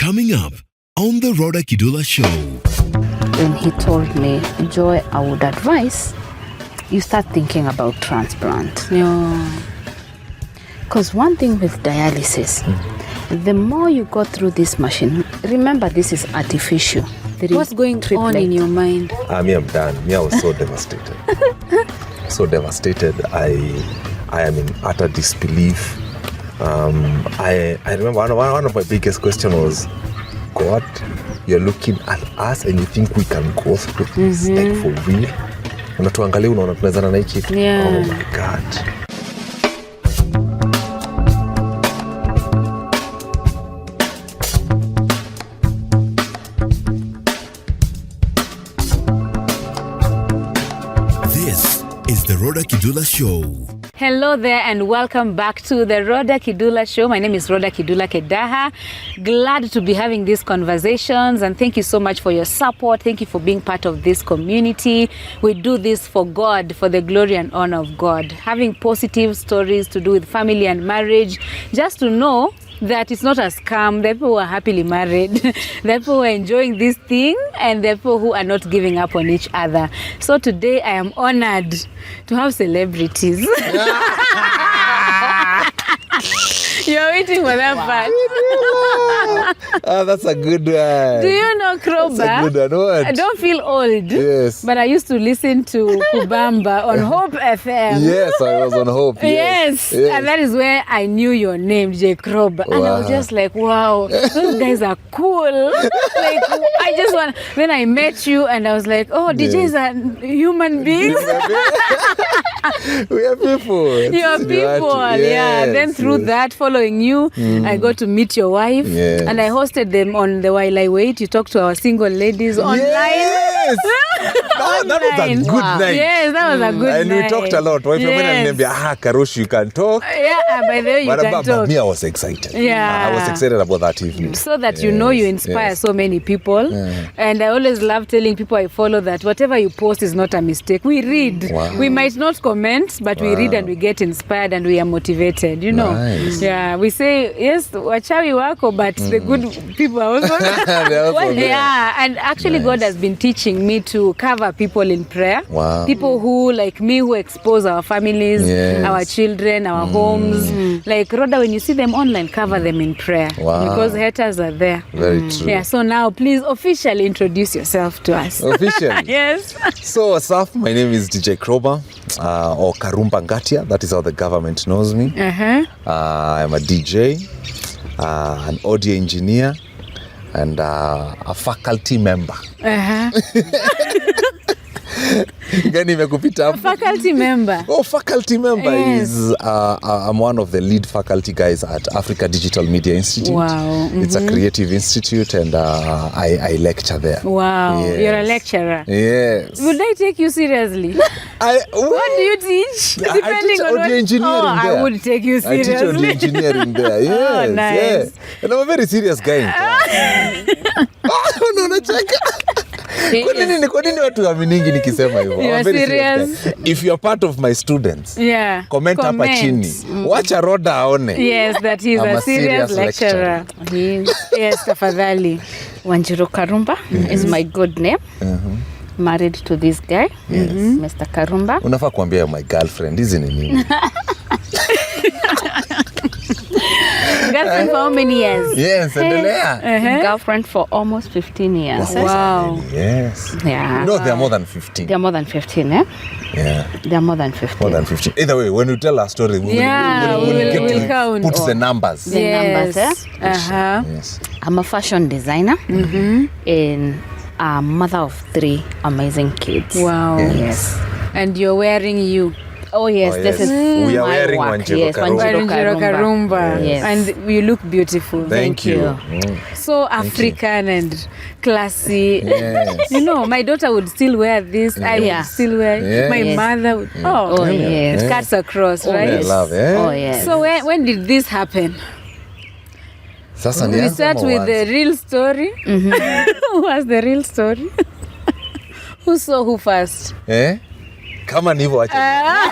Coming up on the Rawder Kidula Show. When he told me, Joy, I would advise you start thinking about transplant. Because one thing with dialysis, the more you go through this machine, remember this is artificial. What's going on in your mind? Me, I'm done. Me, I was so devastated. So devastated. I am in utter disbelief. I remember one of my biggest questions was, God, you're looking at us and you think we can go through this, like for real? Unatuangalia unaona tunawezana na hiki. Oh my God. This is the Rawder Kidula Show. Hello there and welcome back to the Rawder Kidula Show. My name is Rawder Kidula Kedaha. Glad to be having these conversations and thank you so much for your support. Thank you for being part of this community. We do this for God, for the glory and honor of God. Having positive stories to do with family and marriage, just to know that it's not a scam. The people who are happily married, the people who are enjoying this thing, and the people who are not giving up on each other. So today I am honored to have celebrities. You're waiting for that part. That's a good one. Do you know Karumbas? That's a good one. I don't feel old. Yes. But I used to listen to Kubamba on Hope FM. Yes, I was on Hope. Yes. And that is where I knew your name, J. Karumbas. And I was just like, wow, those guys are cool. Like, I just want. Then I met you and I was like, oh, DJs are human beings. We are people. You are people. Yeah. Then through that, following you, I got to meet your wife. Yes. And I hosted them on the While I Wait. You talked to our single ladies online. Yes. That was a good night. Yes, that was a good night. And we talked a lot. Wife, Karush, you can talk. Yeah, by the way, you can talk. But me, I was excited. Yeah. I was excited about that evening. So that you know you inspire so many people. Yeah. And I always love telling people I follow that whatever you post is not a mistake. We read. Wow. We might not comment, but we read and we get inspired and we are motivated, you know. Nice. Yeah, we say, yes, wachawi wako, but the good people are also. Yeah, and actually God has been teaching me to cover people in prayer. Wow. People who, like me, who expose our families, our children, our homes. Like Rawder, when you see them online, cover them in prayer. Wow. Because haters are there. Very true. Yeah, so now please officially introduce yourself to us. Officially? Yes. So what's up? My name is DJ Karumbas, or Karumba Ngatia. That is how the government knows me. I'm a DJ, an audio engineer, and a faculty member. Faculty member. Oh, faculty member is I'm one of the lead faculty guys at Africa Digital Media Institute. Wow. It's a creative institute and I lecture there. Wow. Yes. You're a lecturer. Yes. Would I take you seriously? What do you teach? I teach audio engineering there. I would take you seriously. I teach audio engineering there. Yes. Oh, nice. Yeah. And I'm a very serious guy. No, check. Kwa nini watu waminingi nikisema hivyo? You are serious? If you are part of my students, comment hapa chini. Wacha Rawder aone. Yes, that he's a serious lecturer. Yes, tafadhali. Wanjiru Karumbas is my good name. Married to this guy, Mr. Karumbas. Unafaa kuambia my girlfriend, hizi ni nini? Girlfriend for how many years? Yes, endelea. Girlfriend for almost 15 years. Wow. Yes. Yeah. No, they're more than 15. They're more than 15, eh? Yeah. They're more than 15. More than 15. Either way, when you tell our story, we'll count. Put the numbers. The numbers, eh? Yes. I'm a fashion designer and a mother of 3 amazing kids. Wow. Yes. And you're wearing you. Oh yes, this is we are my wearing work. Wanjiru Karumbas. Yes. And you look beautiful. Thank you. So African and classy. Yes. You know, my daughter would still wear this. I would still wear it. My mother would. Oh yes. It cuts across, right? I love it. Oh yes. So when did this happen? We start with the real story. Who was the real story? Who saw who first? Kama ni hivyo acha.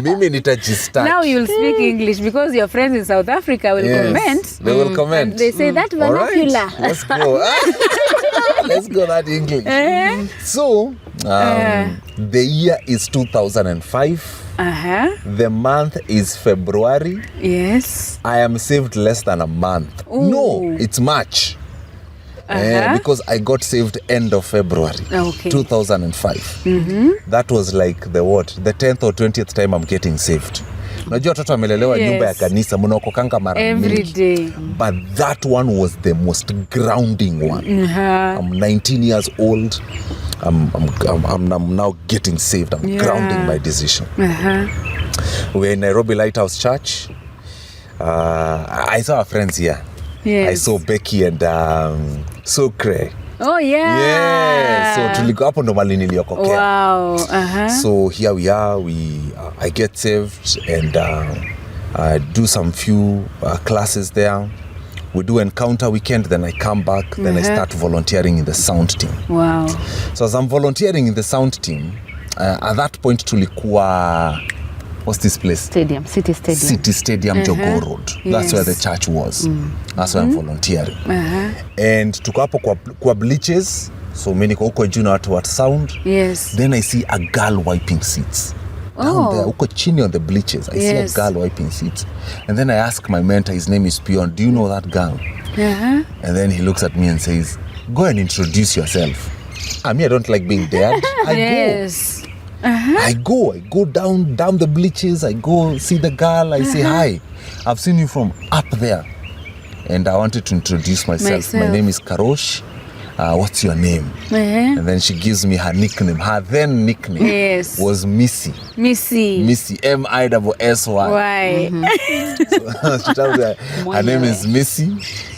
Mimi nitajistart. Now you'll speak English because your friends in South Africa will comment. They will comment. And they say that All right, vernacular. let's go. Let's go that English. So, the year is 2005. The month is February. Yes. I am saved less than a month. Ooh. No, it's March. Because I got saved end of February 2005. That was like the 10th or 20th time I'm getting saved. Unajua watoto wamelelewa nyumba ya kanisa mnaokokanga mara every day. But that one was the most grounding one. I'm 19 years old. I'm now getting saved. I'm grounding my decision. We're in Nairobi Lighthouse Church. I saw our friends here. Yes. I saw Becky and Sukre. Oh yeah. Yeah. So tulikuwa hapo ndo mali niliokokea. Wow. So here we are. I get saved and do some few classes there. We do encounter weekend, then I come back, then I start volunteering in the sound team. Wow. So as I'm volunteering in the sound team, at that point tulikuwa, what's this place? City Stadium. Jogoo Road. That's where the church was. That's where I'm volunteering. And tuko hapo kwa bleachers. So mimi niko huko juu na watu wa sound. Yes. Then I see a girl wiping seats. Down there, huko chini on the bleachers. I see a girl wiping seats. And then I ask my mentor, his name is Pion, do you know that girl? And then he looks at me and says, go and introduce yourself. I don't like being dared. I go down the bleachers. I go see the girl. I say, hi, I've seen you from up there. And I wanted to introduce myself. My name is Karosh. What's your name? And then she gives me her nickname. Her then nickname was Missy. Missy, M-I-S-S-Y. Why? So she tells me her name is Missy.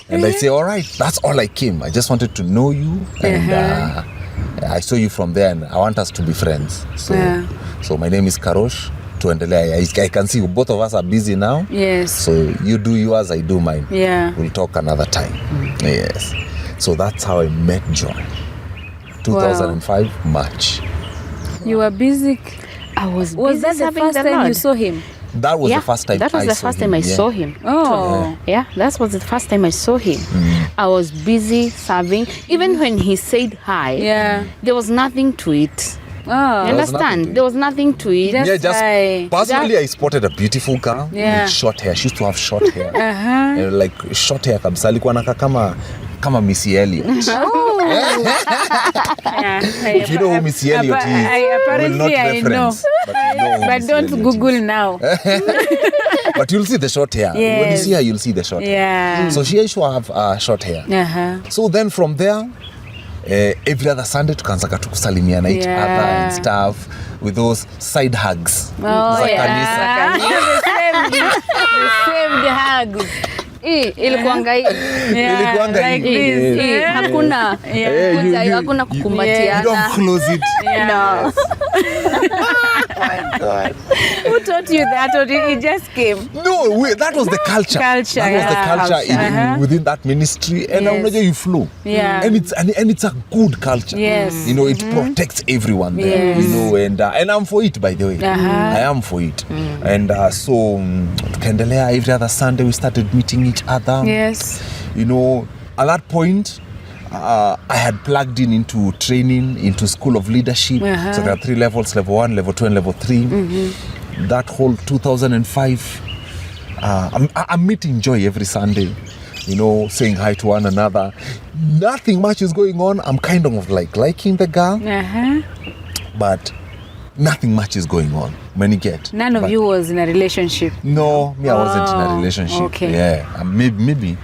And I say, all right, that's all I came. I just wanted to know you. And I saw you from there and I want us to be friends. So my name is Karosh. I can see both of us are busy now. Yes. So you do yours, I do mine. Yeah. We'll talk another time. Yes. So that's how I met Joy. 2005 March. You were busy. I was busy. Was that the first time you saw him? That was the first time that was the first time I saw him. Oh. Yeah, that was the first time I saw him. I was busy serving. Even when he said hi, there was nothing to it. Oh. You understand? There was nothing to it. Personally, I spotted a beautiful girl with short hair. She used to have short hair. Like short hair kabisa. Alikuwa anakaa kama Missy Elliott. If you know who Missy Elliott is, apparently will not I reference. know. But don't Google now. But you'll see the short hair. When you see her, you'll see the short hair. So she used to have short hair. So then from there, every other Sunday tukaanza kusalimiana each other and stuff with those side hugs. The same hugs. Ilikuanga hivi. Hakuna kukumbatiana. You don't close it. No. Who taught you that, or it just came? No, that was the culture. That was the culture within that ministry, and you flow. And it's a good culture. Yes. You know, it protects everyone there. You know, and I'm for it, by the way. I am for it. And so tukaendelea every other Sunday we started meeting each other. Yes. You know, at that point I had plugged into training, into School of Leadership. So there are 3 levels, level 1, level 2, and level 3. That whole 2005, I'm meeting Joy every Sunday, you know, saying hi to one another. Nothing much is going on. I'm kind of like liking the girl, but nothing much is going on. When you get none of you was in a relationship. No, me, I wasn't in a relationship. Okay. Yeah, maybe.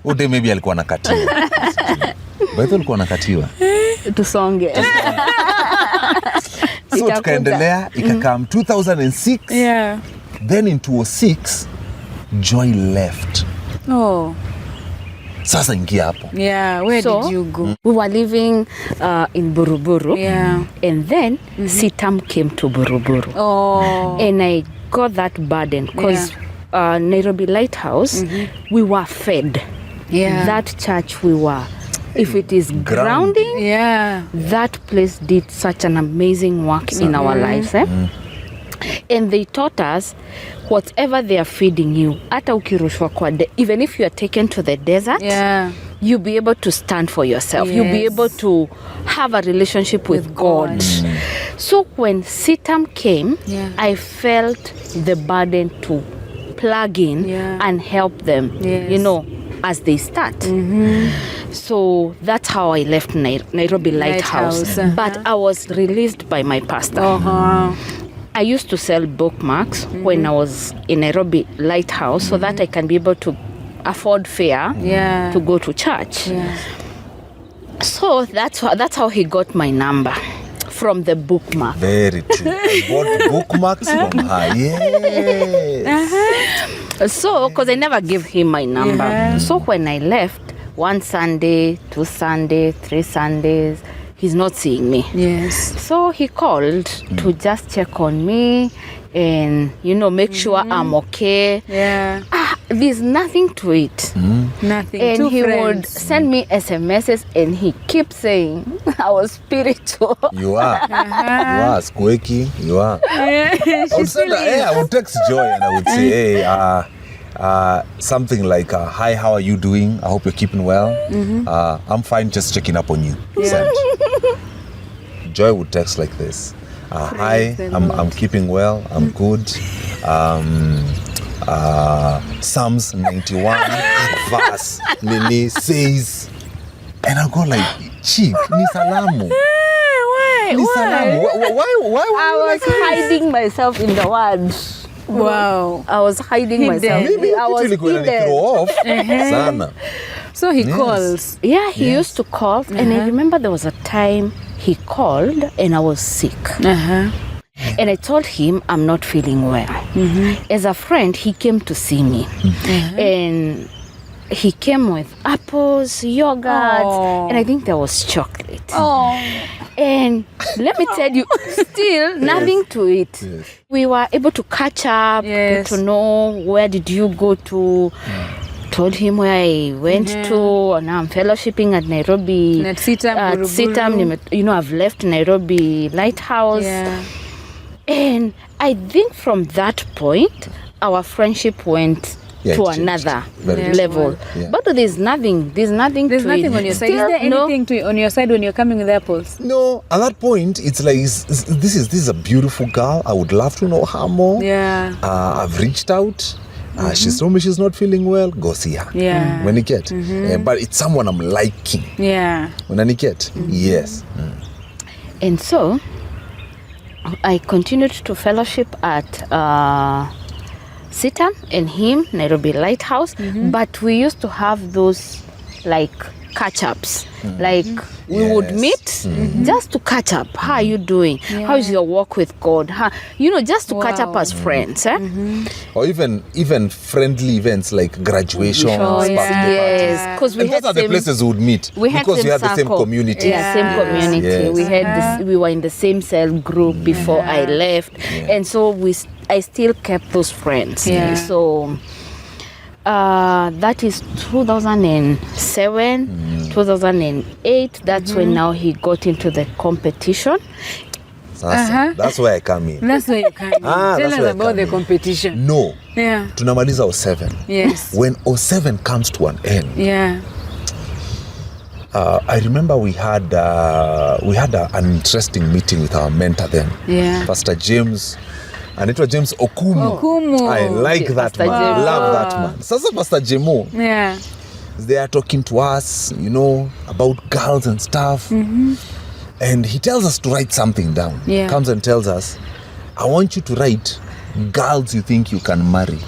Ude maybe alikuwa nakatiwa. Baito alikuwa nakatiwa. Tusonge. So tukaendelea ikakam 2006. Yeah. Then in 2006 Joy left. Oh. Sasa ingia hapo. Yeah, where did you go? We were living in Buruburu. Yeah. And then Sitam came to Buruburu. Oh. And I got that burden because Nairobi Lighthouse, we were fed. Yeah. That church, we were if it is grounding, Yeah. that place did such an amazing work in our lives. And they taught us whatever they are feeding you, hata ukirushwa kwa even if you are taken to the desert, you'll be able to stand for yourself. Yes. You'll be able to have a relationship with God. So when Sitam came, I felt the burden to plug in and help them, you know, as they start. So that's how I left Nairobi Lighthouse. But I was released by my pastor. I used to sell bookmarks when I was in Nairobi Lighthouse so that I can be able to afford fare to go to church. So that's how he got my number, from the bookmark. Very true. I bought bookmarks from her. Yes. So, because I never gave him my number. So when I left, 1 Sunday, 2 Sundays, 3 Sundays, he's not seeing me. So he called to just check on me and, you know, make sure I'm okay. There's nothing to it. Nothing. And Two he friends. would send me SMSs and he keeps saying I was spiritual. You are. You are squeaky. You are. I would say that, hey, I would text Joy and I would say, hey, something like, hi, how are you doing? I hope you're keeping well. I'm fine, just checking up on you. Send. Joy would text like this. Hi, I'm keeping well. I'm good. Psalms 91 verse Lily says, and I go like, chick, ni salamu. Ni salamu. Why I was hiding myself in the words. Wow. I was hiding myself. Maybe I was hidden. off. Sana. So he calls. Yeah, he used to call. And I remember there was a time he called and I was sick. And I told him I'm not feeling well. As a friend, he came to see me. And he came with apples, yogurt, and I think there was chocolate. And let me tell you, still nothing to eat. We were able to catch up, get to know where did you go to. Told him where I went to. Now I'm fellowshipping at Nairobi. At Sitam, you know, I've left Nairobi Lighthouse. And I think from that point, our friendship went to another level. But there's nothing to There's nothing on your side. Is there anything on your side when you're coming with apples? No, at that point, it's like, this is a beautiful girl. I would love to know her more. I've reached out. She's told me she's not feeling well. Go see her. When you get. But it's someone I'm liking. When you get. Yes. And so, I continued to fellowship at Sitam and him, Nairobi Lighthouse. But we used to have those like catch-ups. Like we would meet just to catch up. How are you doing? How is your walk with God? You know, just to catch up as friends. Or even friendly events like graduation. Yes, because we had those are the places we would meet. Because we had the same community. Same community. We had we were in the same cell group before I left, and so I still kept those friends. So that is 2007, 2008. That's when now he got into the competition. That's where I come in. That's where you come in. Tell us about the competition. No. Tunamaliza 07. Yes. When 07 comes to an end. I remember we had an interesting meeting with our mentor then. Pastor James. And it was James Okumu. I like that man. I love that man. Sasa Pastor Jemo. They are talking to us, you know, about girls and stuff. And he tells us to write something down. Comes and tells us, I want you to write girls you think you can marry.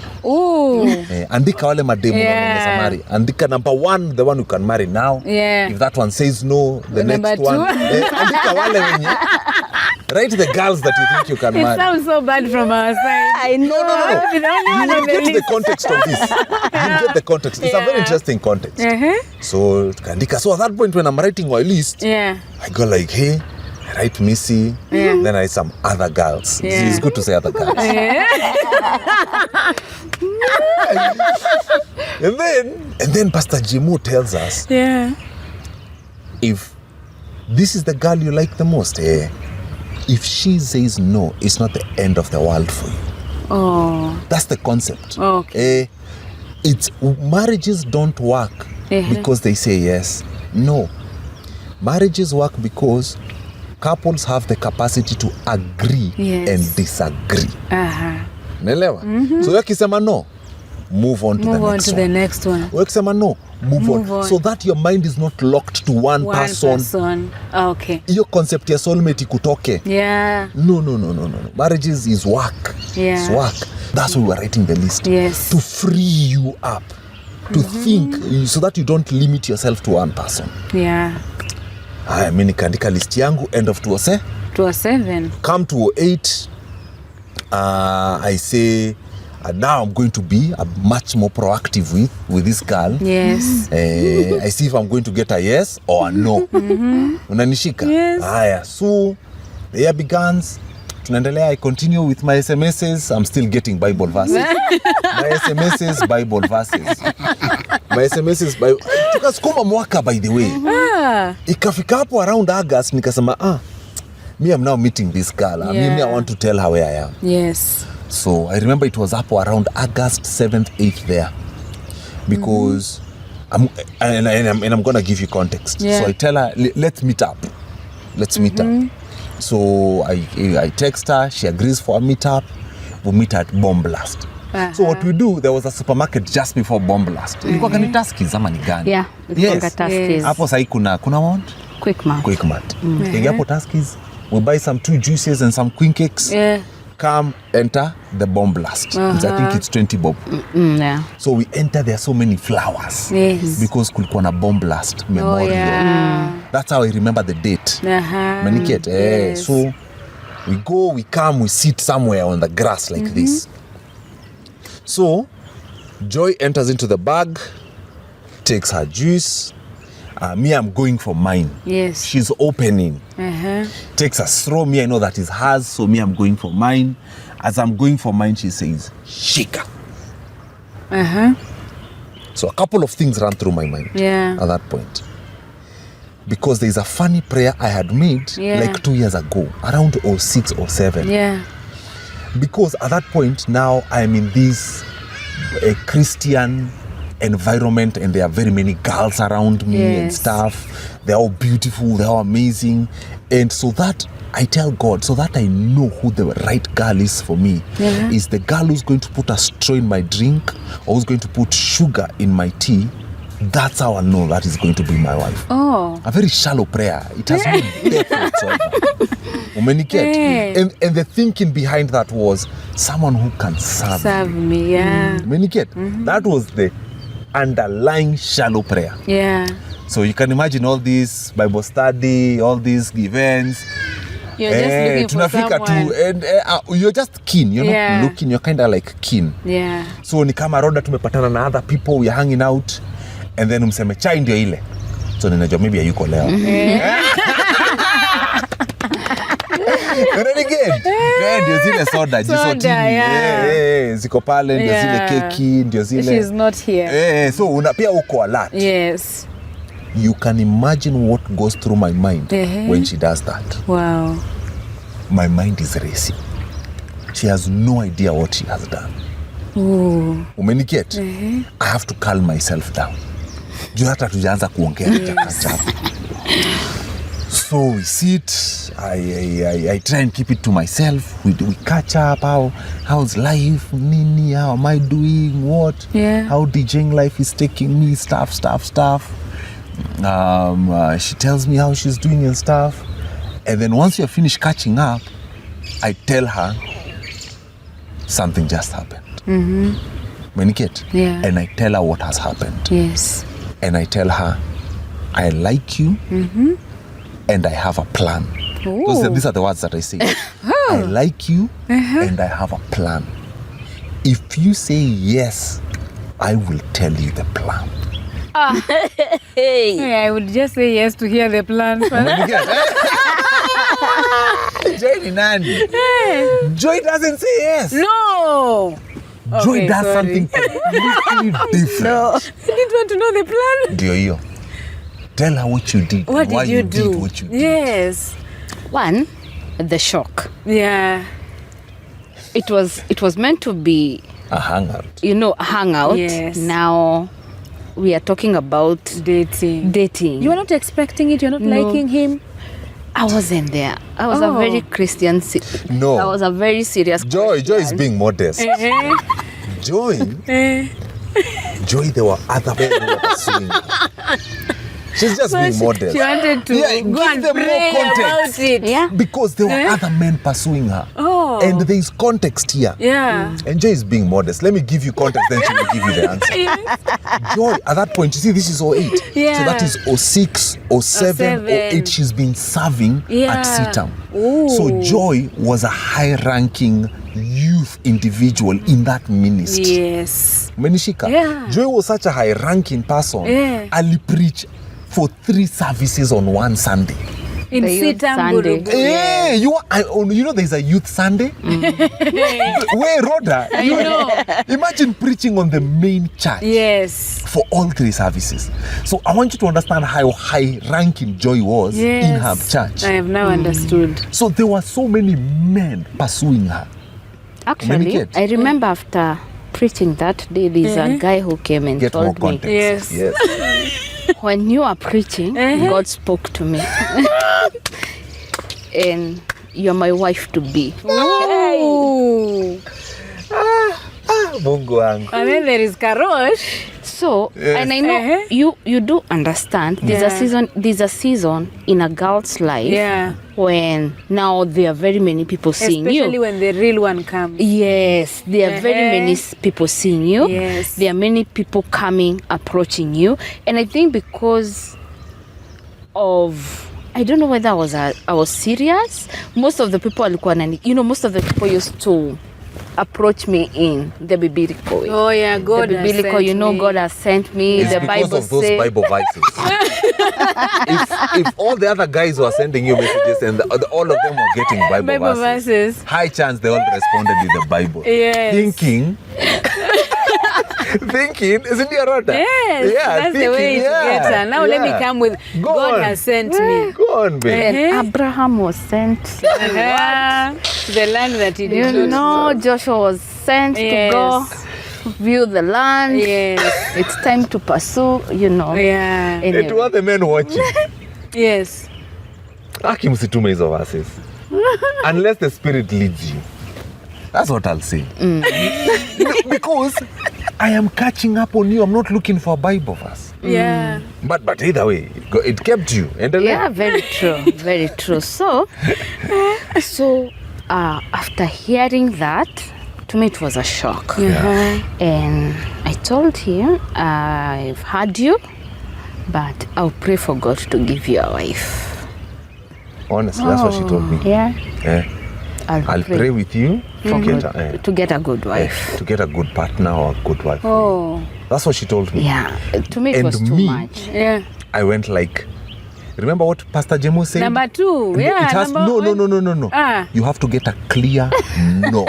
Andika wale mademu unaweza marry. Andika number 1, the one you can marry now. If that one says no, the next one. Andika wale wenye. Write the girls that you think you can marry. It sounds so bad from our side. I know. No. You get the context of this. You get the context. It's a very interesting context. So Andika. So at that point when I'm writing my list, I go like, hey, I write Missy, then I write some other girls. It's good to say other girls. And then Pastor Jimo tells us, if this is the girl you like the most, if she says no, it's not the end of the world for you. Oh. That's the concept. Okay. It's marriages don't work because they say yes. No. Marriages work because couples have the capacity to agree and disagree. Naelewa? So wakisema no, move on to the next one. Wakisema no, move on. So that your mind is not locked to one person. Okay. Iyo concept ya soulmate kutoke. Yeah. No. Marriages is work. Yeah. It's work. That's why we were writing the list. Yes. To free you up. To think so that you don't limit yourself to one person. Yeah. Mimi nikaandika list yangu end of 2007. Come to 2008. I say now I'm going to be much more proactive with this girl. Yes. I see if I'm going to get a yes or a no. Unanishika? Yes. Haya, so the year begins. Tunaendelea, I continue with my SMSs. I'm still getting Bible verses. My SMSs, Bible verses. My SMSs, Bible. Tukasukuma mwaka, by the way. Ikafika hapo around August, nikasema, me, I'm now meeting this girl. Me, I want to tell her where I am. Yes. So I remember it was up around August 7th, 8th there. Because I'm going to give you context. Yeah. So I tell her, let's meet up. Let's meet up. So I text her, she agrees for a meetup. We meet at Bomb Blast. So what we do, there was a supermarket just before Bomb Blast. Ilikuwa gani Tuskys ama ni gani? Yeah, ilikuwa Tuskys. Hapo sahi kuna what? Quickmart. Hapo Tuskys, we buy some 2 juices and some queen cakes. Yeah. Come, enter the Bomb Blast. I think it's 20 bob. Yeah. So we enter, there are so many flowers. Yes. Because kulikuwa na Bomb Blast memorial. That's how I remember the date. Maniket. Yes. So we go, we come, we sit somewhere on the grass like this. So Joy enters into the bag, takes her juice. Me, I'm going for mine. Yes. She's opening. Takes a straw. Me, I know that is hers. So me, I'm going for mine. As I'm going for mine, she says, Shika. So a couple of things ran through my mind at that point. Because there's a funny prayer I had made like 2 years ago, around 06 or 07. Yeah. Because at that point now I'm in this Christian environment and there are very many girls around me and stuff. They're all beautiful, they're all amazing. And so that I tell God, so that I know who the right girl is for me, is the girl who's going to put a straw in my drink or who's going to put sugar in my tea. That's how I know that is going to be my wife. Oh. A very shallow prayer. It has no depth whatsoever. And the thinking behind that was someone who can serve me. Yeah. That was the underlying shallow prayer. Yeah. So you can imagine all this Bible study, all these events. You're just looking for someone. And you're just keen. You're not looking. You're kind of like keen. Yeah. So ni kama Rawder tumepatana na other people. We're hanging out. And then umseme chai ndio ile. So ninajua maybe hayuko leo. Ndio zile soda jisotini. Ziko pale ndio zile keki ndio zile. She's not here. So pia uko alert. Yes. You can imagine what goes through my mind when she does that. Wow. My mind is racing. She has no idea what she has done. Umeniget? I have to calm myself down. Juu hata tujaanza kuongea chakachapu. So we sit, I try and keep it to myself. We catch up, how's life, nini, how am I doing, what, how DJing life is taking me, stuff. She tells me how she's doing and stuff. And then once you're finished catching up, I tell her something just happened. Menikit? And I tell her what has happened. Yes. And I tell her, I like you and I have a plan. These are the words that I say. I like you and I have a plan. If you say yes, I will tell you the plan. I would just say yes to hear the plan. Joy ni nani? Joy doesn't say yes. No. Joy does something completely different. No. I didn't want to know the plan. Ndio hiyo. Tell her what you did. What and why did you do? Did what you did. Yes. One, the shock. Yeah. It was meant to be, A hangout. a hangout. Yes. Now we are talking about Dating. You were not expecting it. You're not liking him. I wasn't there. I was a very Christian. No. I was a very serious. Joy is being modest. Joy, there were other men who were pursuing her. She's just being modest. She wanted to go and them pray more context. about it. Yeah. Because there were other men pursuing her. Oh. And there is context here. Yeah. And Joy is being modest. Let me give you context, then she will give you the answer. Joy, at that point, you see, this is 08. Yeah. So that is 06, 07, 08. She's been serving at CITAM. Ooh. So Joy was a high-ranking youth individual in that ministry. Yes. Menishika. Yeah. Joy was such a high-ranking person. Yeah. Ali preached for 3 services on one Sunday. In The youth CITAM Sunday. Burugu. Hey, you know there's a youth Sunday? Where, Rhoda? You know. Imagine preaching on the main church. Yes. For all 3 services. So I want you to understand how high-ranking Joy was in her church. I have now understood. So there were so many men pursuing her. Actually, I remember after preaching that day, there's a guy who came and Get more told me, context. Yes. when you are preaching, God spoke to me. And you're my wife to be. Ooh. Mungu wangu. And then there is Karosh. So, and I know you do understand there's a season in a girl's life when now there are very many people seeing you. Especially when the real one comes. Yes, there are very many people seeing you. Yes. There are many people coming, approaching you. And I think because of, I don't know whether I was serious. Most of the people most of the people used to approach me in the biblical way. Oh yeah, God the biblical, has sent me. God has sent me. It's the because Bible of those says. Bible verses. if all the other guys were sending you messages and all of them were getting Bible verses, high chance they all responded with the Bible. Yes. Thinking, isn't it, Rhoda? Yes, that's the way to get her. Now let me come with God has sent me. Go on, babe. And Abraham was sent To the land that he did not. Joshua was sent to go view the land. Yes. It's time to pursue, Yeah. Anyway. It was the men watching. Yes. Aki msitume hizo verses. Unless the Spirit leads you. That's what I'll say. Because I am catching up on you. I'm not looking for a Bible verse. Yeah. But either way, it kept you. Yeah, very true. Very true. So after hearing that, to me it was a shock. And I told him, I've heard you, but I'll pray for God to give you a wife. Honestly, that's what she told me. Yeah. I'll pray with you to get a good wife. To get a good partner or a good wife. Oh. That's what she told me. Yeah. To me it was too much. Yeah. I went like, remember what Pastor Jemo said? Number 2. Yeah. It has, no. You have to get a clear no.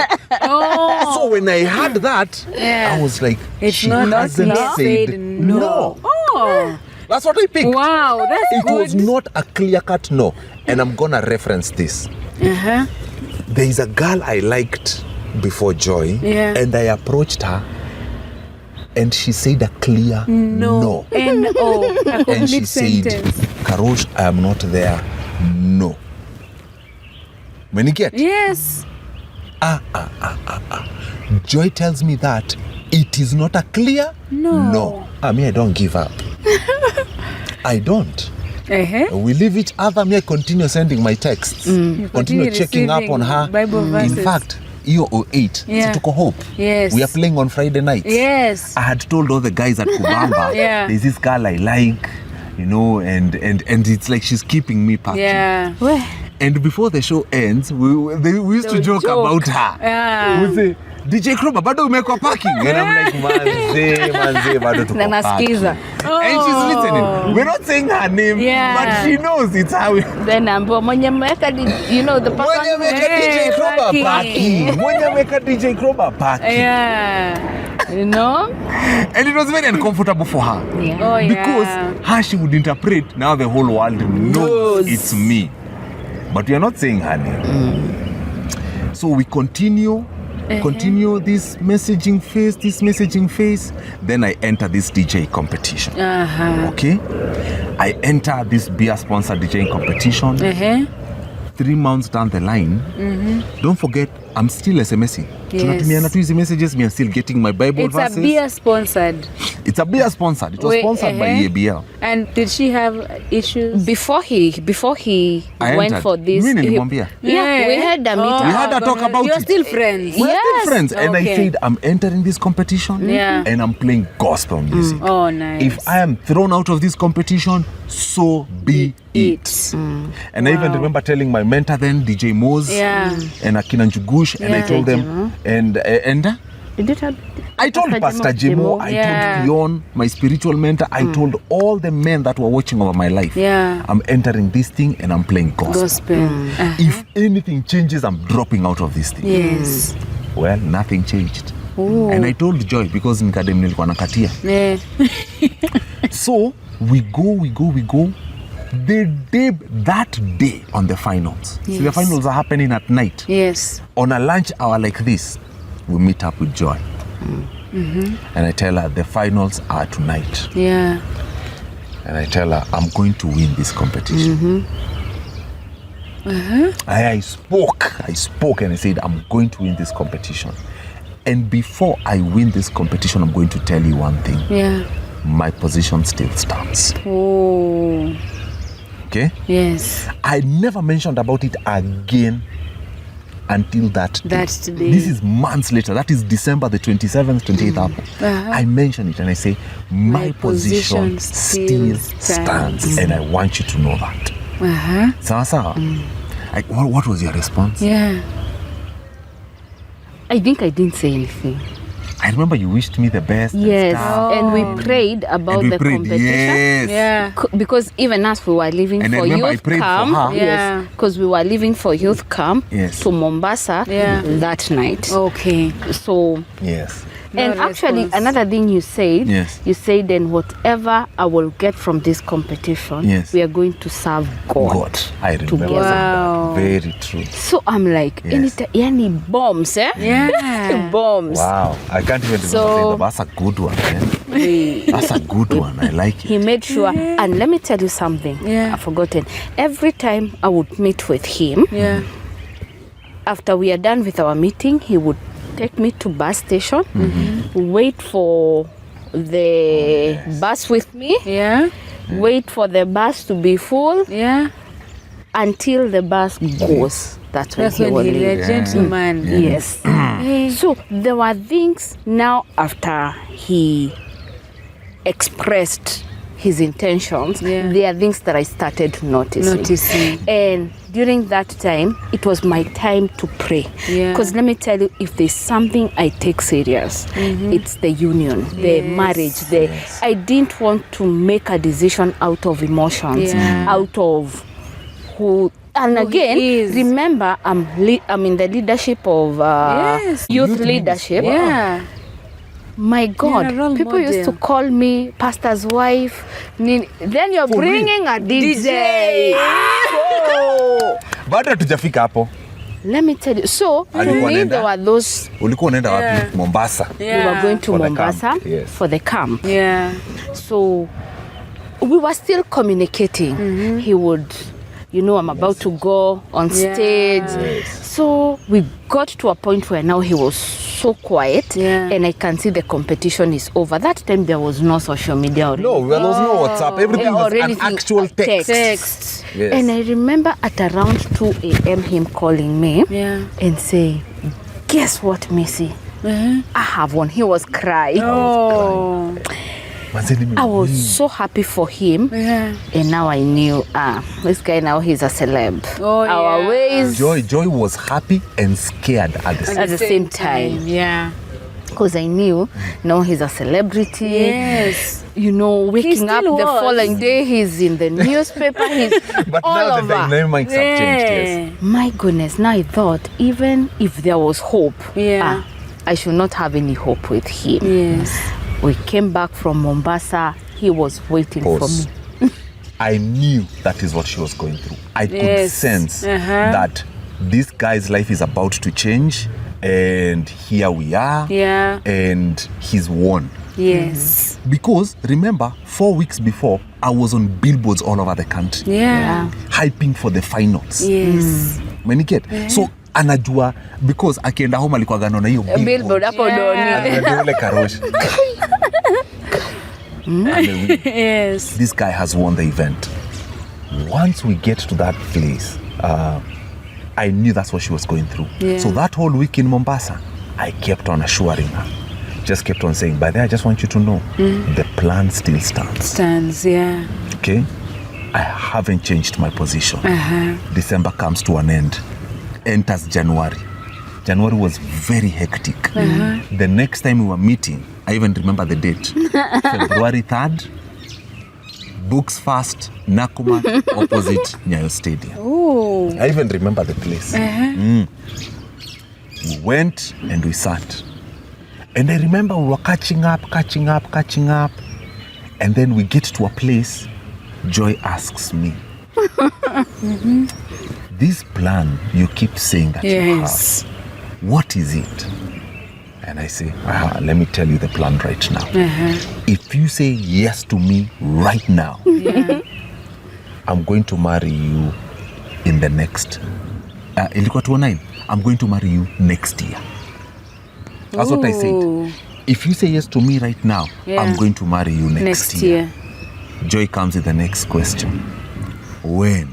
So when I heard that, I was like, she hasn't said no. Oh. That's what I picked. Wow, that's good. It was not a clear-cut no. And I'm going to reference this. There is a girl I liked before Joy, and I approached her, and she said a clear no. N-O. A complete And she sentence. said, Karosh, I am not there. No. When you get? Yes. Joy tells me that it is not a clear no. I don't give up. I don't. We leave each other. I continue sending my texts. Continue checking up on her. Bible verses. In fact, EO 08, Situko Hope. Yes. We are playing on Friday nights. Yes. I had told all the guys at Kubamba, There's this girl I like, and it's like she's keeping me packed. Yeah. And before the show ends, we used to joke about her. Yeah. We say, DJ Karumbas, bado umekuwa parking. And I'm like, manze, bado tuko Na nasikiza. And she's listening. We're not saying her name, but she knows it's how we... Then mwenye meka the person Mwenye meka DJ Karumbas parking. Mwenye meka DJ Karumbas parking. Yeah. You know? And it was very uncomfortable for her. Yeah. Oh, yeah. Because her, she would interpret, now the whole world knows it's me. But we are not saying her name. So we continue this messaging phase. Then I enter this DJ competition. Okay? I enter this beer-sponsored DJing competition. 3 months down the line, don't forget, I'm still SMSing. Tunatumiana tu hizi messages, me I'm still getting my Bible verses. It's a beer sponsored. It's a beer sponsored. It was sponsored by EABL. And did she have issues? Before he went entered. for this. Mimi nilimwambia. Yeah, we had a meeting. We had a talk about You're it. still friends. We're Yes. still friends. And I Okay. said, I'm entering this competition and I'm playing gospel music. Oh, nice. If I am thrown out of this competition, so be it. And I even remember telling my mentor then, DJ Moz and Akina Njugush, and I told them, and Did it have, I told Pastor Jemo, I told Leon, my spiritual mentor, I told all the men that were watching over my life, I'm entering this thing and I'm playing gospel. If anything changes, I'm dropping out of this thing. Yes. Well, nothing changed. And I told Joy, because nikadem nilikuwa nakatia. So we go. That day on the finals. So the finals are happening at night. Yes. On a lunch hour like this, we meet up with Joy. And I tell her the finals are tonight. Yeah. And I tell her I'm going to win this competition. I spoke and I said I'm going to win this competition. And before I win this competition, I'm going to tell you one thing. Yeah. My position still stands. Oh. Okay? Yes. I never mentioned about it again until that day. That's today. This is months later. That is December the 27th, 28th. I mention it and I say, my position still stands. And I want you to know that. Sasa, what was your response? Yeah. I think I didn't say anything. I remember you wished me the best. Yes, And stuff. and we prayed about And we the prayed, competition. yes. Yeah. Because even us, we were leaving And I for remember I youth prayed for camp. her. Yeah. Yes, because we were leaving for youth camp Yes. to Mombasa that night. Okay. So, Yes. and No actually, response. another thing you said, Yes. you said, then whatever I will get from this competition, Yes. we are going to serve God. God. I remember Together. Wow. that. Very true. So I'm like, Yes. any bombs, eh? Yeah. Bombs. Wow. I can't even remember So- saying that. That's a good one. That's a good one. I like it. He made sure, and let me tell you something. Yeah. I've forgotten. Every time I would meet with him, Yeah. after we are done with our meeting, he would take me to bus station, wait for the bus with me, Yeah. wait for the bus to be full Yeah. until the bus goes. That's when That's he when will he's leave. a gentleman. Yes. So there were things now after he expressed his intentions, Yeah. there are things that I started noticing. And during that time, it was my time to pray. Yeah. Because let me tell you, if there's something I take serious, it's the union, the marriage. I didn't want to make a decision out of emotions, out of who. And Who again, he is. remember, I'm in the leadership of Yes. youth leadership. Yeah. My God, You're a role people used to model. call me pastor's wife. Then you're For bringing a DJ. Oh. Bado hatujafika hapo. Let me tell you. So, to Alikuwa me, anaenda? there were those. Ulikuwa unaenda wapi? Mombasa. We were going to For the Mombasa camp, yes. for the camp. Yeah. So, we were still communicating. He would, I'm about to go on stage. So, we got to a point where now he was so quiet, and I can see the competition is over. That time, there was no social media. Already. No, there was no WhatsApp. Everything was an actual text. Text. Yes. And I remember at around 2 a.m. him calling me and say, guess what, Missy? I have one. He was crying. Oh. I was so happy for him. And now I knew, this guy now, he's a celeb. Oh, Our ways Joy was happy and scared at the same at the same time. Yeah. Because I knew now he's a celebrity. Yes. Waking up still the was. following day, he's in the newspaper, he's But all now the over. dynamics have changed, yes. My goodness, now I thought, even if there was hope, Yeah. I should not have any hope with him. Yes. We came back from Mombasa. He was waiting Pause. for me. I knew that is what she was going through. I could Yes. sense that this guy's life is about to change, and here we are. Yeah. And he's won. Yes. Because remember, 4 weeks before, I was on billboards all over the country, Yeah. hyping for the finals. Yes. Umeniget? So anajua, because akienda home alikuwa ganaona hiyo Billboard hapo doni. Anajua ule karoshi. Amewin. Yes. This guy has won the event. Once we get to that place, I knew that's what she was going through. Yeah. So that whole week in Mombasa, I kept on assuring her. Just kept on saying, by the way, I just want you to know, the plan still stands. Yeah. Okay? I haven't changed my position. December comes to an end. Enters January. January was very hectic. The next time we were meeting, I even remember the date. February 3rd, Books Fast, Nakuma, opposite Nyayo Stadium. Oh. I even remember the place. We went and we sat. And I remember we were catching up. And then we get to a place, Joy asks me, this plan you keep saying that you Yes. have, what is it? And I say, let me tell you the plan right now. If you say yes to me right now, I'm going to marry you in the next, ilikuwa 2009, I'm going to marry you next year. That's what I said. If you say yes to me right now, I'm going to marry you next year. Joy comes with the next question. When?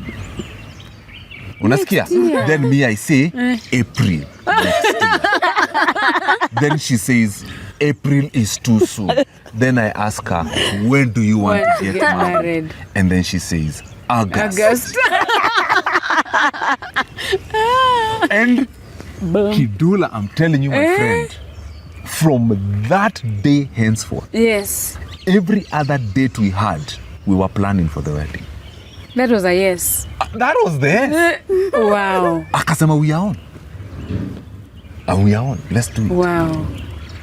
Unasikia? Then me, I say, April next year. Then she says, April is too soon. Then I ask her, when do you want to get married? And then she says, August. And Kidula, I'm telling you, my friend, from that day henceforth, Yes. every other date we had, we were planning for the wedding. That was a yes. That was there. Wow. Akasema, we are on. And we are on. Let's do it. Wow.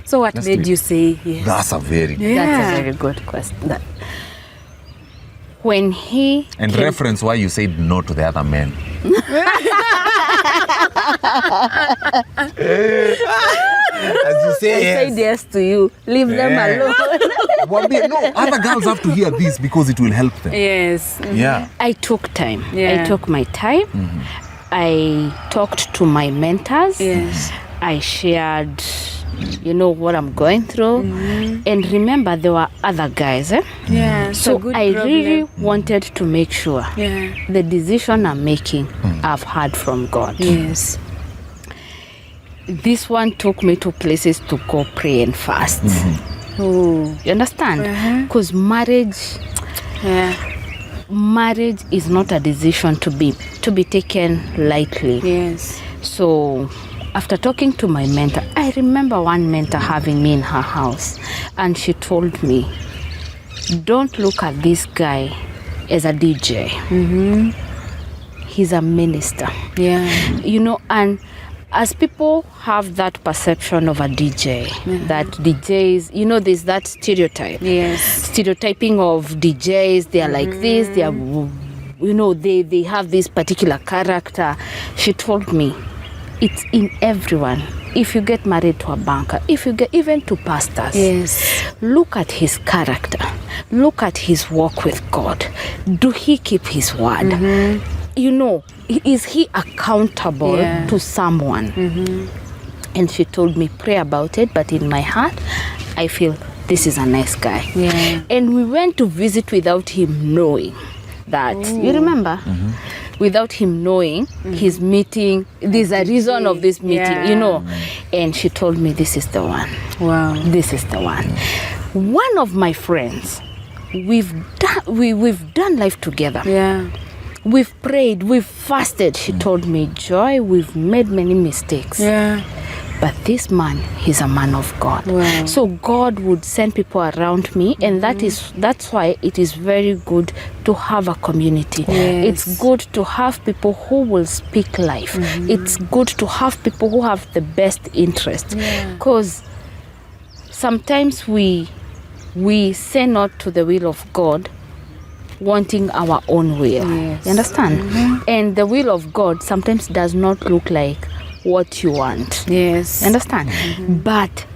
So what Let's made do it. you say yes? That's a very good. That's a very good question. When he And came, reference why you said no to the other men. As you say, said yes to you, leave them alone. No, other girls have to hear this because it will help them. Yes. Yeah. I took time. Yeah. I took my time. I talked to my mentors. Yes. I shared, what I'm going through. And remember, there were other guys. Yeah. So good I problem. really wanted to make sure Yeah. the decision I'm making, I've heard from God. Yes. This one took me to places to go pray and fast. Oh. You understand? Because marriage is not a decision to be taken lightly. Yes. So after talking to my mentor, I remember one mentor having me in her house, and she told me, don't look at this guy as a DJ. He's a minister. Yeah. And as people have that perception of a DJ, that DJs, there's that stereotype. Yes. Stereotyping of DJs, they are like this, they are, they have this particular character. She told me, it's in everyone. If you get married to a banker, if you get even to pastors, Yes. look at his character, look at his walk with God. Do he keep his word? Is he accountable to someone? And she told me, pray about it, but in my heart, I feel this is a nice guy. Yeah. And we went to visit without him knowing that. You remember? Without him knowing his meeting, there's a reason of this meeting, And she told me, this is the one. Wow. This is the one. One of my friends, we've done life together. Yeah. We've prayed, we've fasted. She told me, Joy, we've made many mistakes. Yeah. But this man, he's a man of God. Wow. So God would send people around me, and that's why it is very good to have a community. It's good to have people who will speak life. It's good to have people who have the best interest. Because sometimes we say not to the will of God, wanting our own will. You understand? And the will of God sometimes does not look like what you want. You understand? But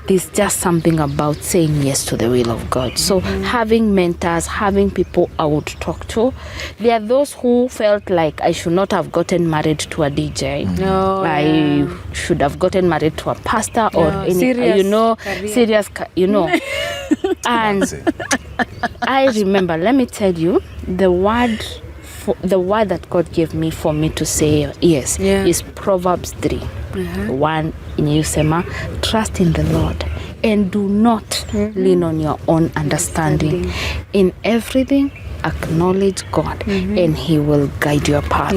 there's just something about saying yes to the will of God. So having mentors, having people I would talk to. There are those who felt like I should not have gotten married to a DJ. I should have gotten married to a pastor or any, serious, And I remember, let me tell you, the word that God gave me for me to say yes is Proverbs 3. One in Yusema, trust in the Lord and do not lean on your own understanding. In everything, acknowledge God and He will guide your path.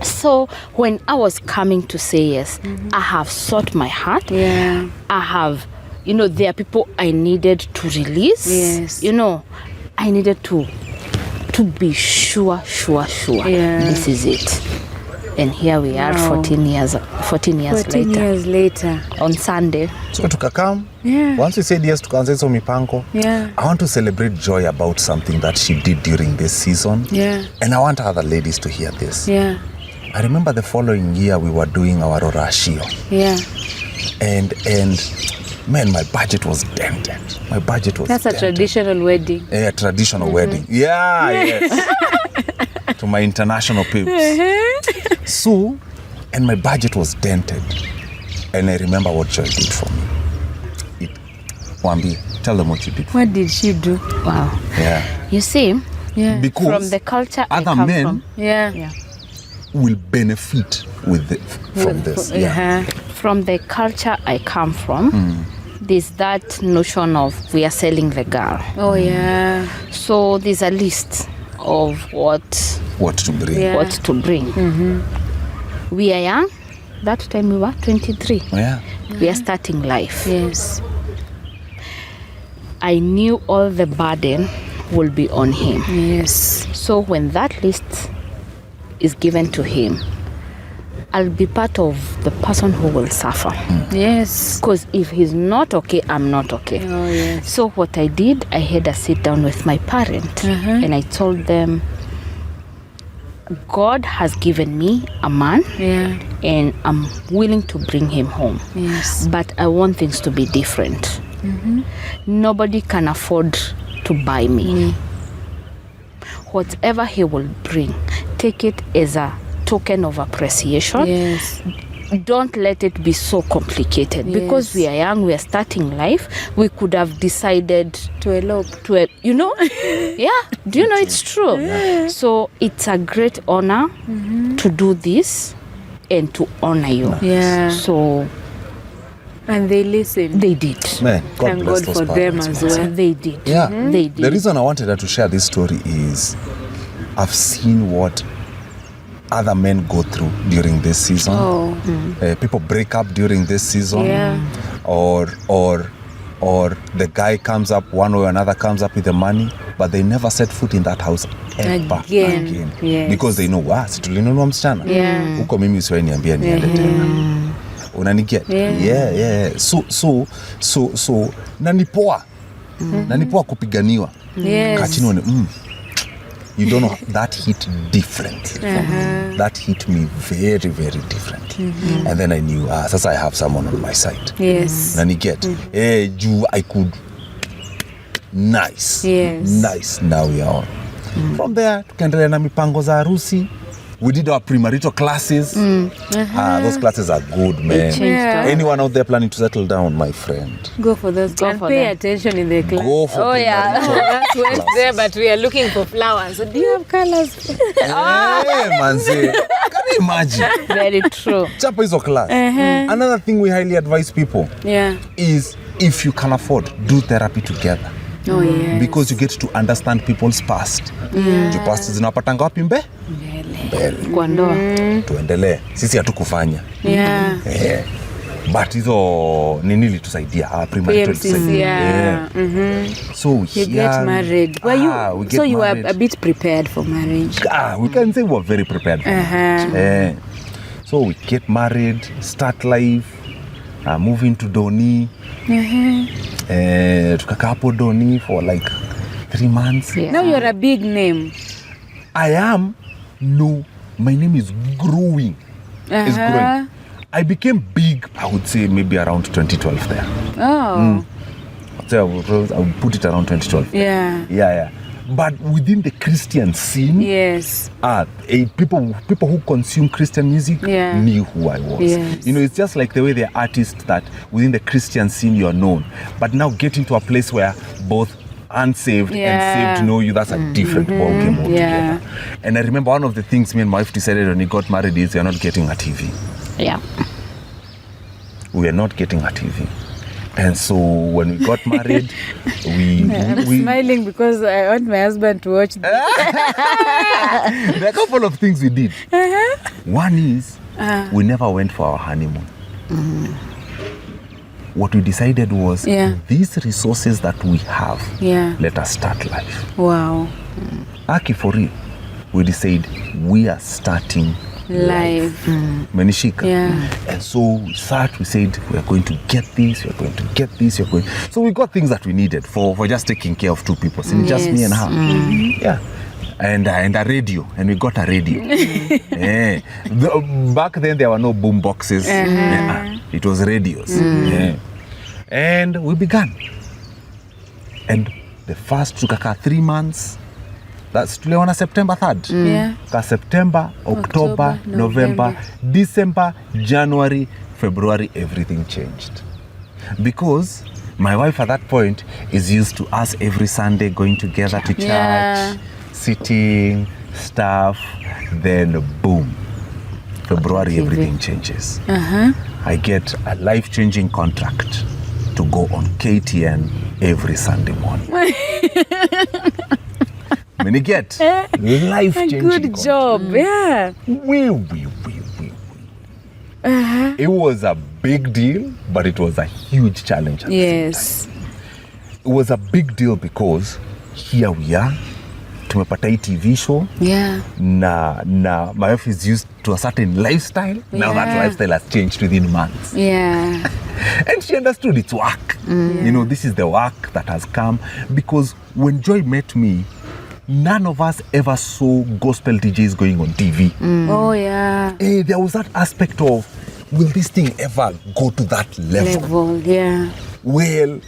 So when I was coming to say yes, I have sought my heart. I have, there are people I needed to release. I needed to be sure this is it. And here we are 14 years later on Sunday. So tukakam, once we said yes tukaanza hizo mipango, I want to celebrate Joy about something that she did during this season. And I want other ladies to hear this. I remember the following year we were doing our Rawder Show. And man, my budget was dented. That's a traditional wedding. Yeah, traditional wedding. Yes. To my international peeps. So, and my budget was dented. And I remember what Joy did for me. Wambi, tell them what you did. What did she do? Wow. Yeah. You see, because from the culture other I come men from, will benefit from this. From the culture I come from, there's that notion of we are selling the girl. So there's a list of what to bring. We are young. That time we were 23. We are starting life. I knew all the burden will be on him. So when that list is given to him, I'll be part of the person who will suffer. Because if he's not okay, I'm not okay. So what I did, I had a sit down with my parent and I told them, God has given me a man and I'm willing to bring him home. But I want things to be different. Nobody can afford to buy me. Whatever he will bring, take it as a token of appreciation. Don't let it be so complicated because we are young, we are starting life. We could have decided to elope. Do you know it's true? So it's a great honor to do this and to honor you. So and they listened. They did. Man, Thank God for them as well. They did. They did. The reason I wanted her to share this story is I've seen what other men go through during this season. People break up during this season. Or the guy comes up, one way or another comes up with the money, but they never set foot in that house ever again. Because they know, situlinunua msichana. Huko mimi usiwahi niambia niende tena. Unaniget? So nanipoa kupiganiwa. Kachini you don't know, that hit different. That hit me very, very different. And then I knew, sasa I have someone on my side. Naniget? I could. Nice. Now we are on. From there, tukaendelea na mipango za harusi. We did our premarital classes. Those classes are good, man. Anyone out there planning to settle down, my friend? Go for those. Pay attention in the class. Go for that's went there, but we are looking for flowers. So do you have colors? Hey, manze. Can you imagine? Very true. Chapa hizo class. Another thing we highly advise people is if you can afford, do therapy together. Because you get to understand people's past. Your past zinapatanga wapi mbele. Kwa ndoa. Tuendelee. Sisi hatukufanya. but hizo nini litusaidia premarital yeah. So you get married. Were you were a bit prepared for marriage? We can say we were very prepared for marriage. So we get married, start life, move into Doni. Tukakaa hapo Doni for like 3 months. Now you're a big name. I am. No, my name is growing. It's growing. I became big, I would say maybe around 2012 there. So I would put it around 2012. Yeah. But within the Christian scene, people who consume Christian music knew who I was. Yes. You know, it's just like the way there are artists that within the Christian scene you're known. But now getting to a place where both unsaved and saved know you, that's a different ballgame altogether. And I remember one of the things me and my wife decided when we got married is we are not getting a TV. Yeah. We are not getting a TV. And so when we got married, I'm smiling because I want my husband to watch this. There are a couple of things we did. One is we never went for our honeymoon. What we decided was these resources that we have, let us start life. Wow. Aki, for real, we decided we are starting life. Menishika. And so we said we are going to get this, we are going to get this, so we got things that we needed for just taking care of 2 people, so just me and her. And a radio, and we got a radio. Back then there were no boom boxes. It was radios. And we began. And the first tukaka 3 months. That's tuliona September 3rd. September, October, November, December, January, February, everything changed. Because my wife at that point is used to us every Sunday going together to church, sitting, stuff, then boom. February, everything changes. I get a life-changing contract to go on KTN every Sunday morning. When you get life-changing good job, It was a big deal, but it was a huge challenge. Yes. It was a big deal because here we are, tumepata hii TV show. Na my wife is used to a certain lifestyle. Now that lifestyle has changed within months. And she understood it's work. You know, this is the work that has come. Because when Joy met me, none of us ever saw gospel DJs going on TV. There was that aspect of, will this thing ever go to that level? Well,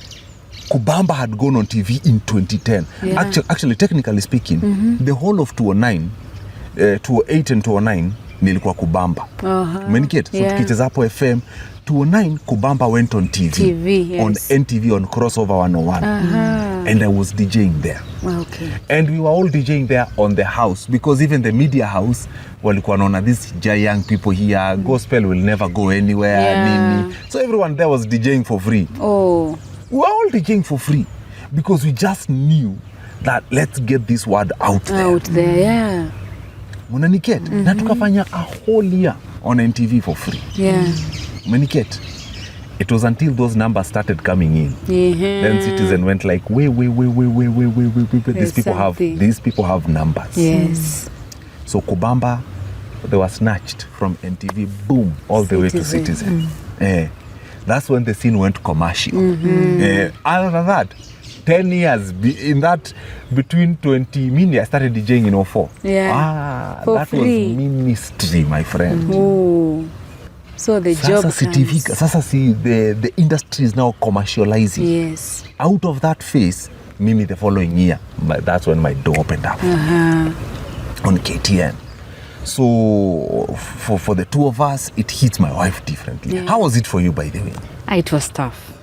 Kubamba had gone on TV in 2010. Actually, technically speaking, the whole of 2009, 2008 and 2009, nilikuwa Kubamba. Umeniketa? So tukicheza hapo FM, 2009 Kubamba went on TV on NTV on Crossover 101. And I was DJing there. And we were all DJing there on the house because even the media house walikuwa naona these young people here, gospel will never go anywhere. Nini. So everyone there was DJing for free. We were all DJing for free because we just knew that let's get this word out there. Unaniketa? Na tukafanya a whole year on NTV for free. Unaniketa? It was until those numbers started coming in. Then Citizen went like, wait. These people have numbers. So Kubamba, they were snatched from NTV, boom, all the way to Citizen. That's when the scene went commercial. Other than that, 10 years in that between 20 minutes, I started DJing in 04. That free. Was ministry, my friend. So the job comes. The industry is now commercializing. Out of that phase, Mimi the following year, that's when my door opened up on KTN. So for the 2 of us, it hits my wife differently. How was it for you, by the way? It was tough.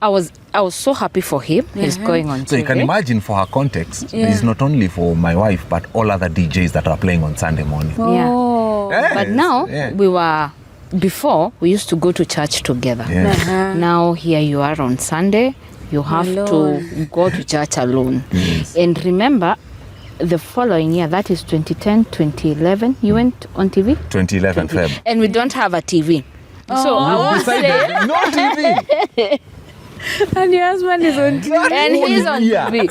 I was so happy for him. He's going on TV. So you can imagine, for her context, it's not only for my wife, but all other DJs that are playing on Sunday morning. But now before we used to go to church together. Now here you are on Sunday, you have to go to church alone. And remember, the following year, that is 2010, 2011, you went on TV? 2011 Feb. And we don't have a TV. So I won't say. No TV. And your husband is on TV. And he's on Yeah. TV.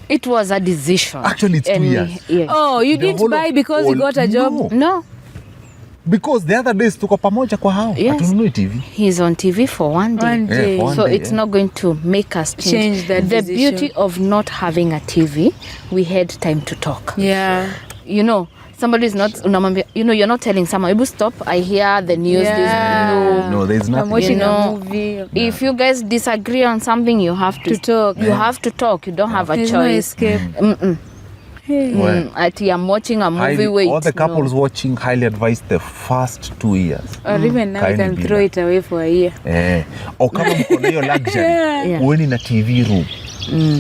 It was a decision. Actually, it's 2 And years. Yes. Oh, you The didn't whole buy of because you all- got a job? No, Because the other days tuko pamoja kwa hao. Yes. Hatununui TV. he's on TV for one day. One day. for one So day, it's not going to make us Change that The decision. beauty of not having a TV, we had time to talk. Yeah. You know, somebody's not, you're not telling someone, Ibu, stop, I hear the news. Yeah. No, there's I'm nothing. watching You know, a movie. If you guys disagree on something, you have to talk. You have to talk. You don't have a There's no choice. escape. Well, I'm watching a movie. highly, Wait, all the couples no. watching highly advise the first 2 years. Or even now you Kindly can throw be it away for a year. Or kama mko na hiyo luxury, Yeah. uweni na TV room.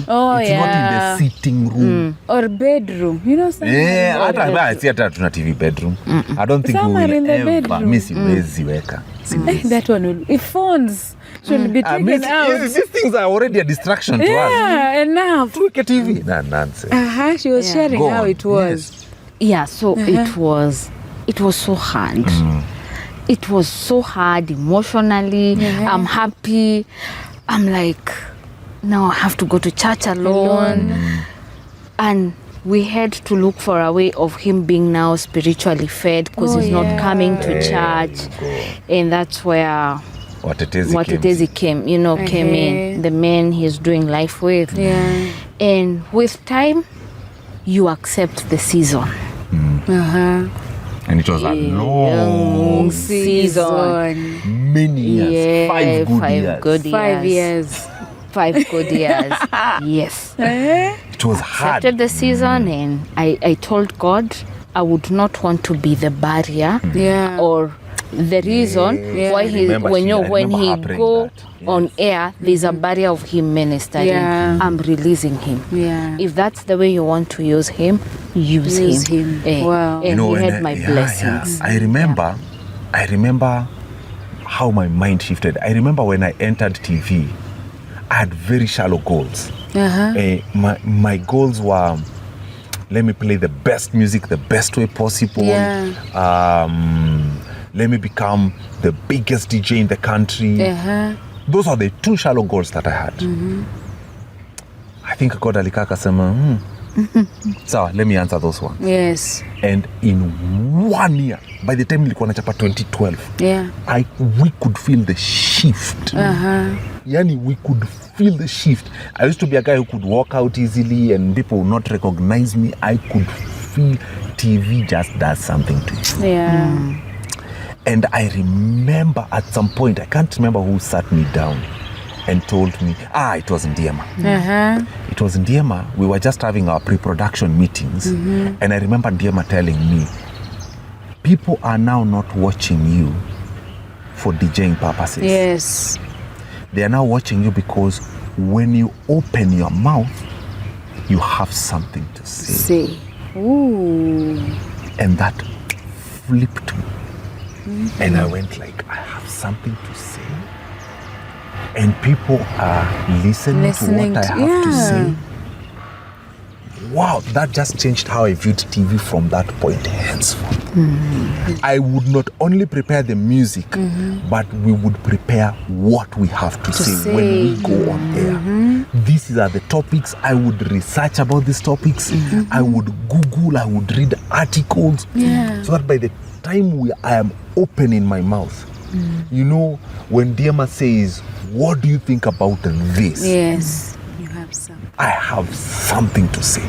Oh, It's yeah. not in the sitting room. Or bedroom. You know something? Si hata tuna TV bedroom. I don't think we Somewhere will in the ever. bedroom. Mi siwezi weka. Siwezi. That one will. If phones should be taken out. These things are already a distraction to us. Yeah, enough. Tuweke TV. Nonsense. She was sharing Go how on. it was. Yes. Yeah, so it was so hard. It was so hard emotionally. I'm happy. I'm like, now I have to go to church alone. And we had to look for a way of him being now spiritually fed because he's not coming to church. And that's where Watetezi came in. The man he's doing life with. Yeah. And with time, you accept the season. And it was a long season. many years. Yeah, 5 good five years. good 5 years. years. 5 good years. Yes. It was hard. Accepted the season, and I told God I would not want to be the barrier Yeah. or the reason why he I when remember he her praying go that. Yes. on air, there's a barrier of him ministering. Yeah. I'm releasing him. Yeah. If that's the way you want to use him, use him. Wow. And he and had my blessings. I remember how my mind shifted. I remember when I entered TV, I had very shallow goals. My goals were, let me play the best music the best way possible. Let me become the biggest DJ in the country. Those are the 2 shallow goals that I had. I think God alikaa akasema, so let me answer those ones. Yes. And in 1 year, by the time nilikuwa nachapa 2012, Yeah. we could feel the shift. Yani, we could feel the shift. I used to be a guy who could walk out easily and people would not recognize me. I could feel TV just does something to you. Yeah. And I remember at some point, I can't remember who sat me down and told me, it was Ndiema. It was Ndiema. We were just having our pre-production meetings. And I remember Ndiema telling me, people are now not watching you for DJing purposes. Yes. They are now watching you because when you open your mouth, you have something to say. See. Ooh. And that flipped me. And I went like, I have something to say. And people are listening to what I have to say. Wow, that just changed how I viewed TV from that point henceforth. I would not only prepare the music, but we would prepare what we have to say when we go on air. These are the topics. I would research about these topics. I would Google, I would read articles. So that by the time I am opening my mouth, you know, when Diema says, what do you think about this? Yes. You have some. I have something to say.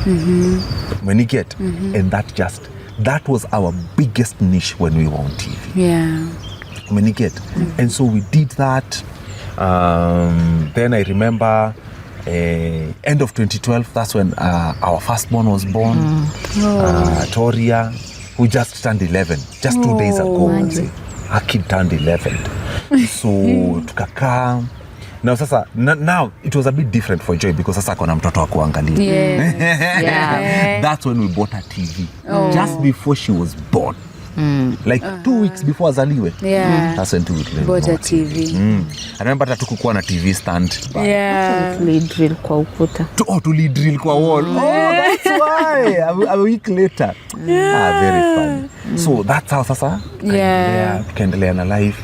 When you get, and that was our biggest niche when we were on TV. Yeah. When you get, and so we did that. Then I remember end of 2012, that's when our firstborn was born, Toria, who just turned 11, just 2 days ago. Her kid turned 11. So tukakaa. Now it was a bit different for Joy because sasa kona mtoto wa kuangalia. Yeah. That's when we bought a TV. Just before she was born. Like 2 weeks before azaliwe. Yeah. That's when we bought a TV. I remember hata tukukuwa na TV stand. Yeah. Tulidrill kwa ukuta. Tulidrill kwa wall. That's why. A week later. Very fun. So that's how sasa tukaendelea na life.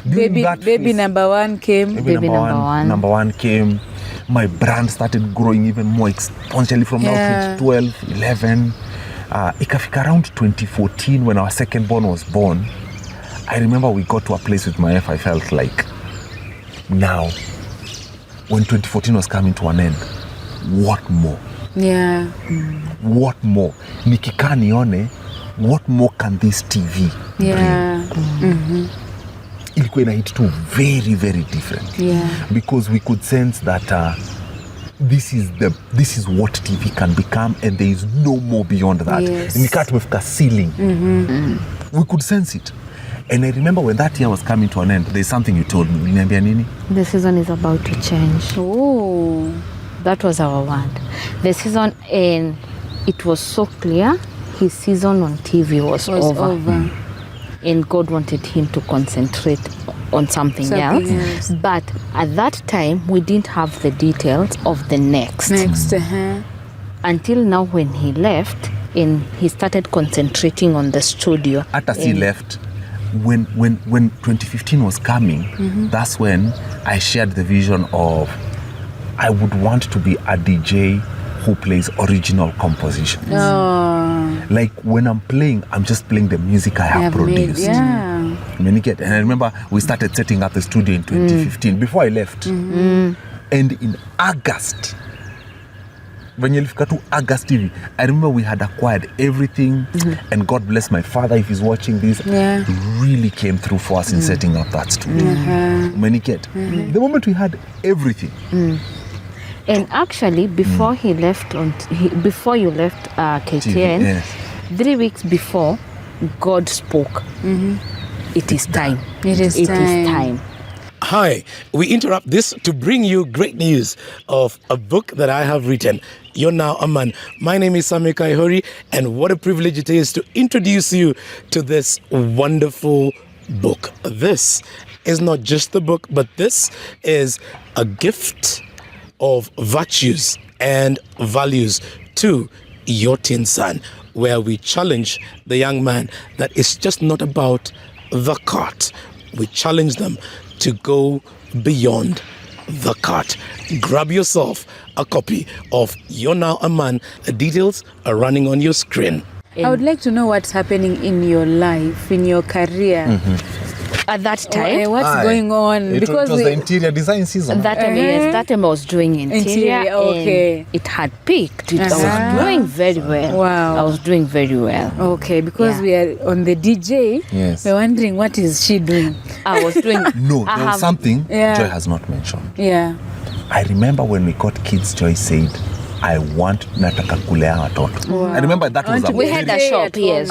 During that Baby phase, number one came. Baby number one came. My brand started growing even more exponentially from now 2012, 11. Ikafika around 2014 when our second born was born. I remember we got to a place with my wife. I felt like now, when 2014 was coming to an end, what more? Yeah. What more? Nikikaa nione, what more can this TV Yeah. bring? Ilikuwa ina hit too very, very different. Yeah. Because we could sense that this is what TV can become, and there is no more beyond that. Yes. Nikaa tumefika ceiling. We could sense it. And I remember when that year was coming to an end, there's something you told me. Niambia nini? The season is about to change. Oh. That was our word. The season, and it was so clear his season on TV was over. And God wanted him to concentrate on something else. But at that time, we didn't have the details of the next. Until now, when he left, and he started concentrating on the studio. After he left, when 2015 was coming, that's when I shared the vision of I would want to be a DJ who plays original compositions. Like when I'm playing, I'm just playing the music I have produced. And I remember we started setting up the studio in 2015 before I left. And in August, when you look to August TV, I remember we had acquired everything, and God bless my father if he's watching this, really came through for us in setting up that studio. The moment we had everything. And actually, before he left, before you left KTN, 3 weeks before, God spoke. It is time. It is time. Hi, we interrupt this to bring you great news of a book that I have written, You're Now a Man. My name is Sami Kaihori, and what a privilege it is to introduce you to this wonderful book. This is not just the book, but this is a gift of virtues and values to your teen son, where we challenge the young man that it's just not about the cart. We challenge them to go beyond the cart. Grab yourself a copy of You're Now a Man. The details are running on your screen. I would like to know what's happening in your life, in your career. At that time, what's going on? It was the interior design season. That time, yes, that time I was doing interior. Okay. And it had peaked. I was doing very well. Wow. I was doing very well. Okay, because we are on the DJ, we're wondering what is she doing? I was doing... No, there was something Joy has not mentioned. Yeah. I remember when we got kids, Joy said, I want nataka kulea watoto. I remember that was We had a shop, yes.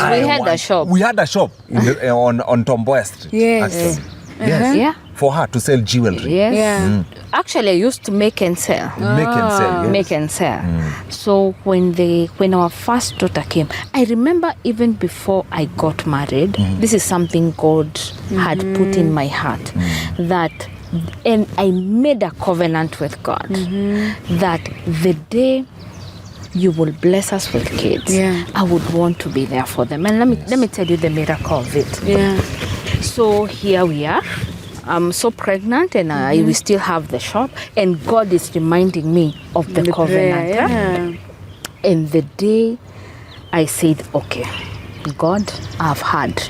We had a shop on Tomboya Street. Yes. Actually. Yes. Yeah. For her to sell jewelry. Yes. Yeah. Actually, I used to make and sell. Make and sell, yes. Make and sell. So when our first daughter came, I remember even before I got married, this is something God had put in my heart, that, and I made a covenant with God, that the day you will bless us with kids, I would want to be there for them. And let me tell you the miracle of it. Yeah. So here we are. I'm so pregnant, and we still have the shop, and God is reminding me of the covenant. Prayer, And the day I said, okay, God, I've had.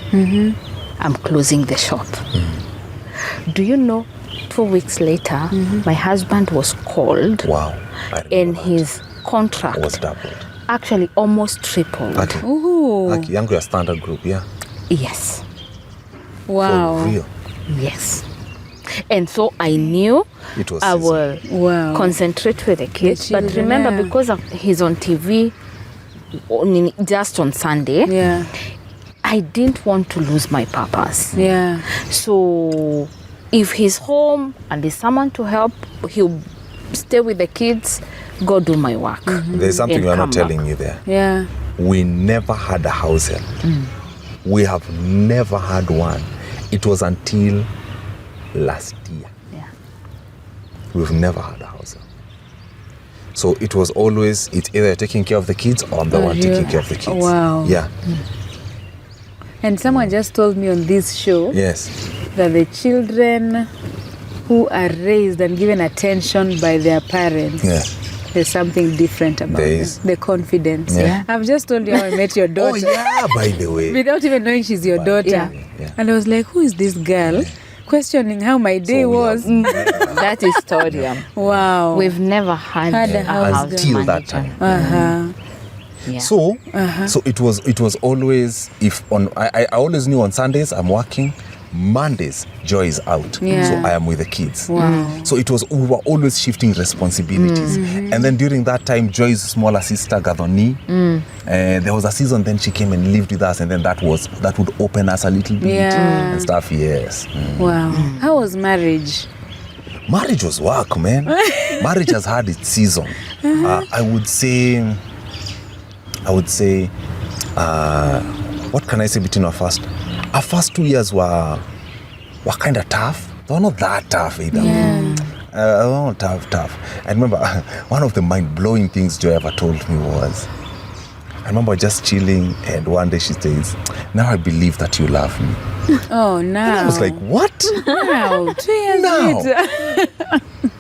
I'm closing the shop. Do you know, 2 weeks later, my husband was called. Wow. And his contract was doubled. Actually almost tripled. Like Yangu ya Standard Group, yeah? Yes. Wow. For real. Yes. And so I knew It was I will concentrate with the kids. But remember, because he's on TV just on Sunday, I didn't want to lose my purpose. Yeah. So if he's home and there's someone to help, he'll stay with the kids, go do my work. There's something we're not telling you there. Yeah. We never had a house help. We have never had one. It was until last year. Yeah. We've never had a house help. So it was always, it's either taking care of the kids or I'm the one taking care of the kids. Wow. Yeah. And someone just told me on this show Yes. that the children who are raised and given attention by their parents, there's something different about them. The confidence. I've just told you how I met your daughter. Oh yeah, by the way. Without even knowing she's your daughter. And I was like, who is this girl? Questioning how my day was. That is story. Wow. We've never had a house until that time. So it was always, if on I always knew on Sundays I'm working, Mondays Joy is out, so I am with the kids. So we were always shifting responsibilities. And then during that time, Joy's smaller sister Gathoni, there was a season then she came and lived with us, and then that would open us a little bit and stuff. Wow. How was marriage? Marriage was work, man. Marriage has had its season. I would say, what can I say between our first 2 years were kind of tough. They were not that tough either. Tough. I remember one of the mind-blowing things Joy ever told me was, I remember just chilling, and one day she says, "Now I believe that you love me." Oh, no. And I was like, what? Wow, 2 years later.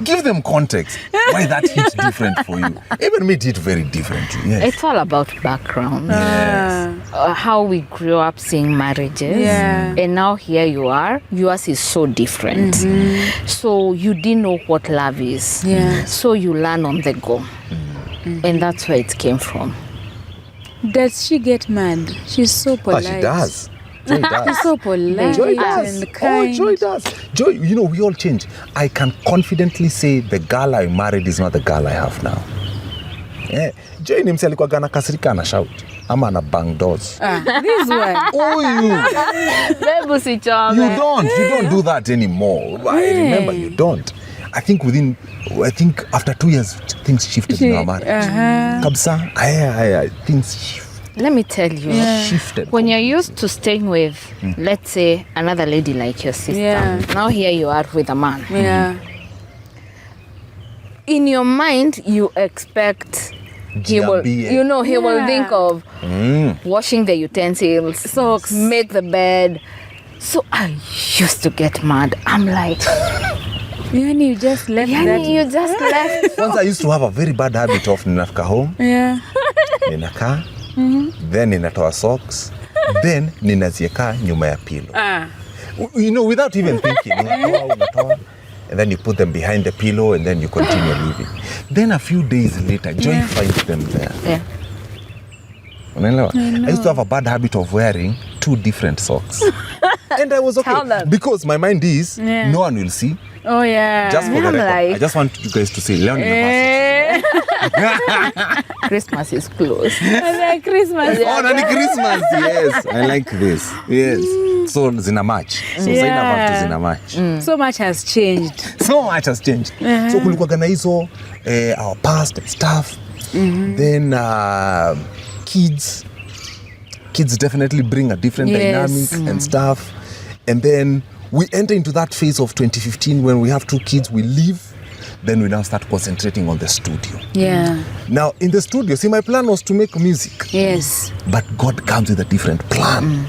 Give them context. Why that hit different for you? Even me did very differently. It's all about background. How we grew up seeing marriages. And now here you are. Yours is so different. So you didn't know what love is. So you learn on the go. And that's where it came from. Does she get mad? She's so polite. She does. Joy does. She's so polite. Joy does. And kind. Joy does. Joy, we all change. I can confidently say the girl I married is not the girl I have now. Joy ni mse alikuwa gana kasirika na shout. Ama na bang doors. This one. Oh, you don't do that anymore. I remember you don't. I think after 2 years things shifted in our marriage. Kabisa, things shifted. Let me tell you, shifted. When you're used to staying with, let's say, another lady like your sister, now here you are with a man. In your mind, you expect he will think of washing the utensils, socks, make the bed. So I used to get mad. I'm like, you just left you just left. Once I used to have a very bad habit of ninafika home. Ninaka. Then ninatoa socks. Then ninazieka nyuma ya pillow. Without even thinking. Unatoa. And then you put them behind the pillow, and then you continue living. Then a few days later, Joy finds them there. I used to have a bad habit of wearing 2 different socks. And I was okay. Because my mind is, no one will see. Oh, yeah. Just for the record. I just want you guys to say, Leon, Christmas is close. I like Christmas. Oh, Nani Christmas. Yes. I like this. Yes. So, zina match. So, Zaina have to zina match. So much has changed. So kulikuwa gana hizo, our past stuff. Then, kids definitely bring a different dynamic and stuff. And then we enter into that phase of 2015 when we have 2 kids, we leave, then we now start concentrating on the studio. Now, in the studio, see, my plan was to make music. Yes. But God comes with a different plan.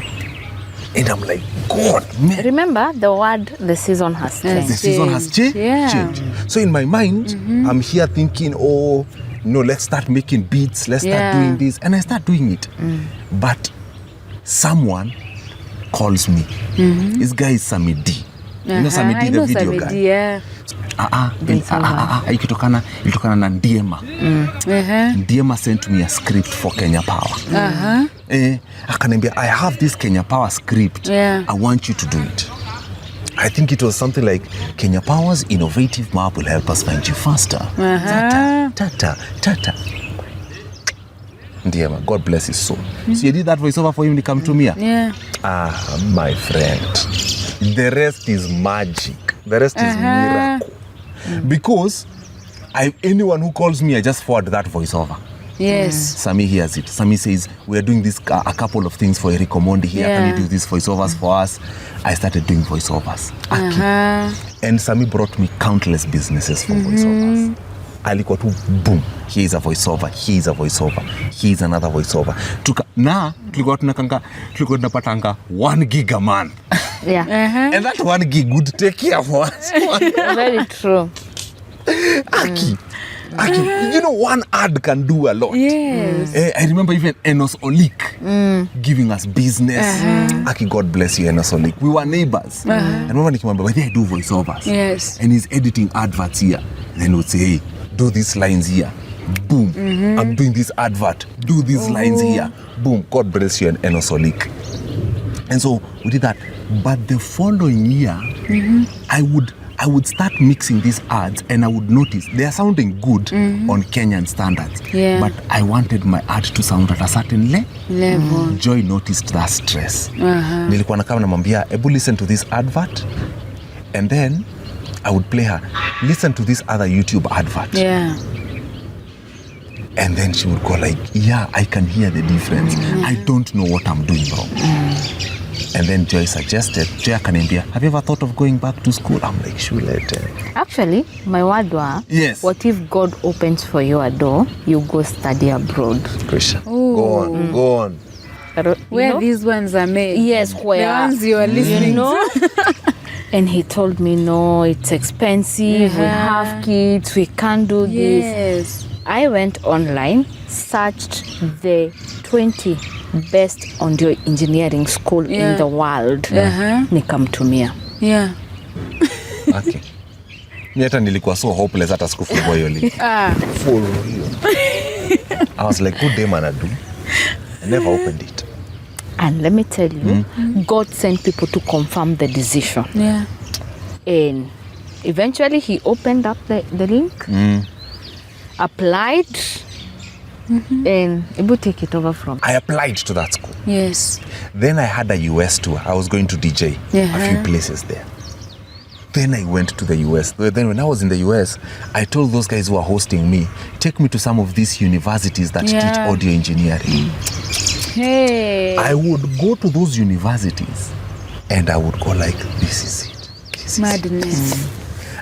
And I'm like, God, man. Remember the word, the season has changed. The season has changed. So in my mind, I'm here thinking, let's start making beats, let's start doing this. And I start doing it. But someone calls me. This guy is Sami D. You know Sami D, the video guy? Ilitokana na Ndiema. Ndiema sent me a script for Kenya Power. Akaniambia, I have this Kenya Power script. I want you to do it. I think it was something like, Kenya Power's innovative map will help us find you faster. Tata. Ndiema, God bless his soul. So you did that voiceover for him to come to me? My friend. The rest is magic. The rest is miracle. Because anyone who calls me, I just forward that voiceover. Yes. Sami hears it. Sami says, we are doing this a couple of things for Eric Omondi here. Can you do these voiceovers for us? I started doing voiceovers. And Sami brought me countless businesses for voiceovers. Alikuwa tu boom, here is a voiceover, here is a voiceover, here is another voiceover. Tulikuwa tunapatanga 1 gig a month. Yeah. And that one gig would take care of us. Very true. Aki, you know, one ad can do a lot. Yes. I remember even Enos Olik giving us business. Aki, God bless you, Enos Olik. We were neighbors. I remember nikimwambia, but I do voiceovers. Yes. And he's editing adverts here. Then he would say, hey, do these lines here. Boom. I'm doing this advert. Do these lines here. Boom. God bless you, and Enos Olik. And so we did that. But the following year, I would start mixing these ads and I would notice they are sounding good on Kenyan standards. Yeah. But I wanted my ad to sound at a certain level. Joy noticed that stress. Nilikuwa nakama namwambia, ebu listen to this advert. And then I would play her, listen to this other YouTube advert. Yeah. And then she would go like, yeah, I can hear the difference. I don't know what I'm doing wrong. And then Joy suggested, Joy akaniambia, have you ever thought of going back to school? I'm like, sure, later. Actually, my word was, Yes. what if God opens for you a door, you go study abroad? Krisha, go on. Where these ones are made. Yes, where? The ones you are listening to. And he told me, no, it's expensive. We have kids. We can't do this. Yes. I went online, searched the 20 best audio engineering school in the world. Nikamtumia. Yeah. Okay. Mimi hata nilikuwa so hopeless hata sikufungua hiyo link. For real. I was like, good day man, I do. I never opened it. And let me tell you, God sent people to confirm the decision. Yeah. And eventually he opened up the link, applied, and able to take it over from. I applied to that school. Yes. Then I had a US tour. I was going to DJ a few places there. Then I went to the US. Then when I was in the US, I told those guys who were hosting me, take me to some of these universities that teach audio engineering. Hey. I would go to those universities and I would go like, this is it. This is Madness. it.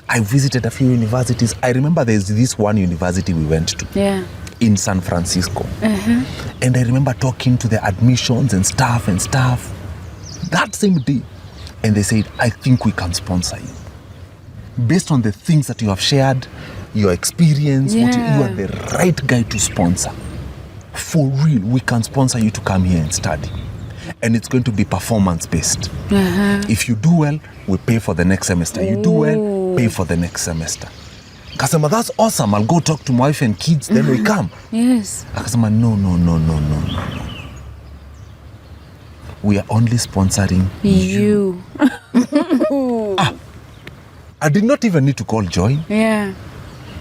I visited a few universities. I remember there's this one university we went to. Yeah. In San Francisco. And I remember talking to the admissions and staff that same day. And they said, I think we can sponsor you. Based on the things that you have shared, your experience, you are the right guy to sponsor. For real, we can sponsor you to come here and study. And it's going to be performance-based. If you do well, we pay for the next semester. You do well, pay for the next semester. Akasema, that's awesome. I'll go talk to my wife and kids, then we come. Yes. Akasema, no. We are only sponsoring you. I did not even need to call Joy. Yeah.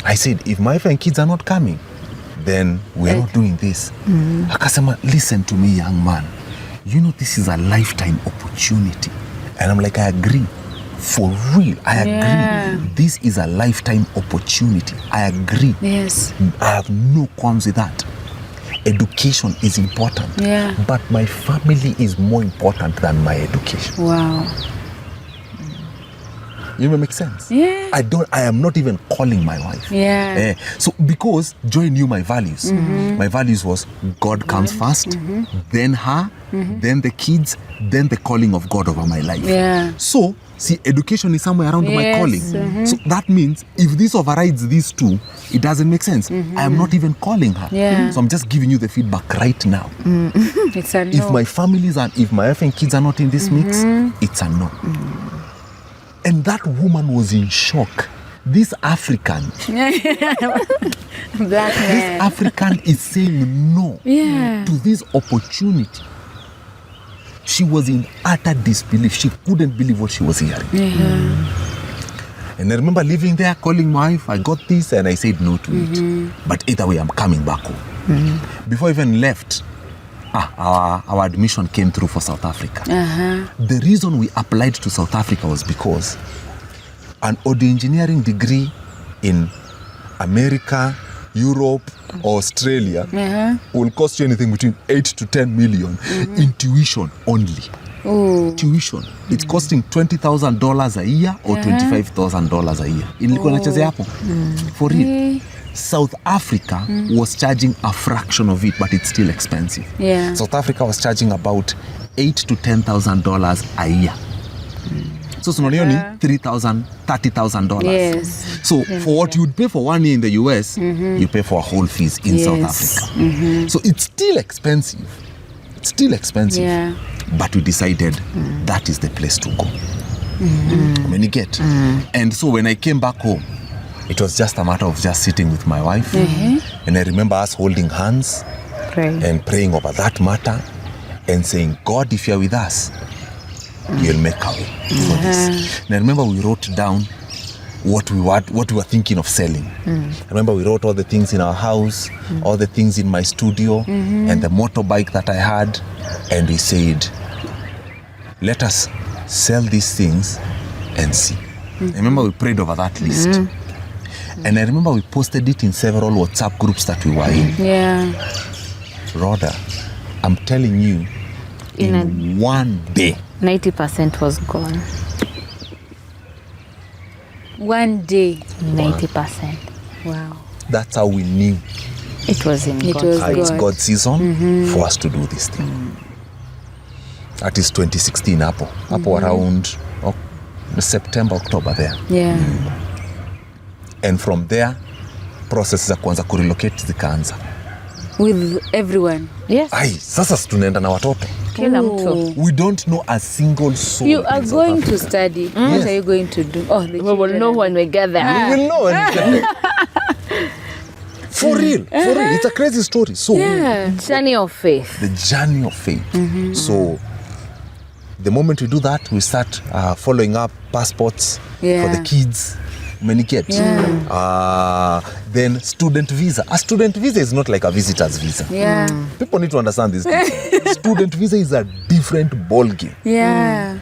I said, if my wife and kids are not coming, then we're not doing this. Akasema, listen to me, young man. You know this is a lifetime opportunity. And I'm like, I agree. For real, I agree. This is a lifetime opportunity. I agree. Yes. I have no qualms with that. Education is important. Yeah. But my family is more important than my education. Wow. You know, make sense? Yeah. I am not even calling my wife. Yeah. So because Joy knew my values. My values was God comes first, then her, then the kids, then the calling of God over my life. Yeah. So, see, education is somewhere around my calling. So that means if this overrides these two, it doesn't make sense. I am not even calling her. Yeah. So I'm just giving you the feedback right now. It's a no. If my families and if my wife and kids are not in this mix, it's a no. And that woman was in shock. This African, Black man. this African is saying no to this opportunity. She was in utter disbelief. She couldn't believe what she was hearing. And I remember living there, calling my wife, I got this, and I said no to it. But either way, I'm coming back home. Before I even left, our admission came through for South Africa. The reason we applied to South Africa was because an audio engineering degree in America, Europe, or Australia will cost you anything between 8 to 10 million in tuition only. Tuition. It's costing $20,000 a year or $25,000 a year. Ilikuwa nachezea hapo. For real. South Africa was charging a fraction of it, but it's still expensive. Yeah. South Africa was charging about $8,000 to $10,000 a year. So Sonorioni, $3,000, $30,000. Yes. So for what you'd pay for 1 year in the US, you pay for a whole fees in South Africa. So it's still expensive. It's still expensive. Yeah. But we decided that is the place to go. When you get. And so when I came back home, it was just a matter of just sitting with my wife. And I remember us holding hands and praying over that matter and saying, God, if you're with us, you'll make a way for this. And I remember we wrote down what we were thinking of selling. I remember we wrote all the things in our house, all the things in my studio, and the motorbike that I had. And we said, let us sell these things and see. I remember we prayed over that list. And I remember we posted it in several WhatsApp groups that we were in. Yeah. Rawder, I'm telling you, in 1 day, 90% was gone. 1 day. 90%. Wow. that's how we knew It was in It God's was will. it's God. God's season for us to do this thing. That is 2016 hapo around September, October there. Yeah. And from there, process za kuanza kurelocate zikaanza. With everyone. Yes. Ai, sasa tunaenda na watoto. Kila mtu. We don't know a single soul. You are in South going to Africa. study. What are you going to do? Oh, the We will children know are- when we get there. We will know when we get there. For real. It's a crazy story. So Yeah. Journey of faith. the journey of faith. So the moment we do that, we start following up passports for the kids. Many get. Then student visa. A student visa is not like a visitor's visa. Yeah. People need to understand this. Student visa is a different ball game. Yeah.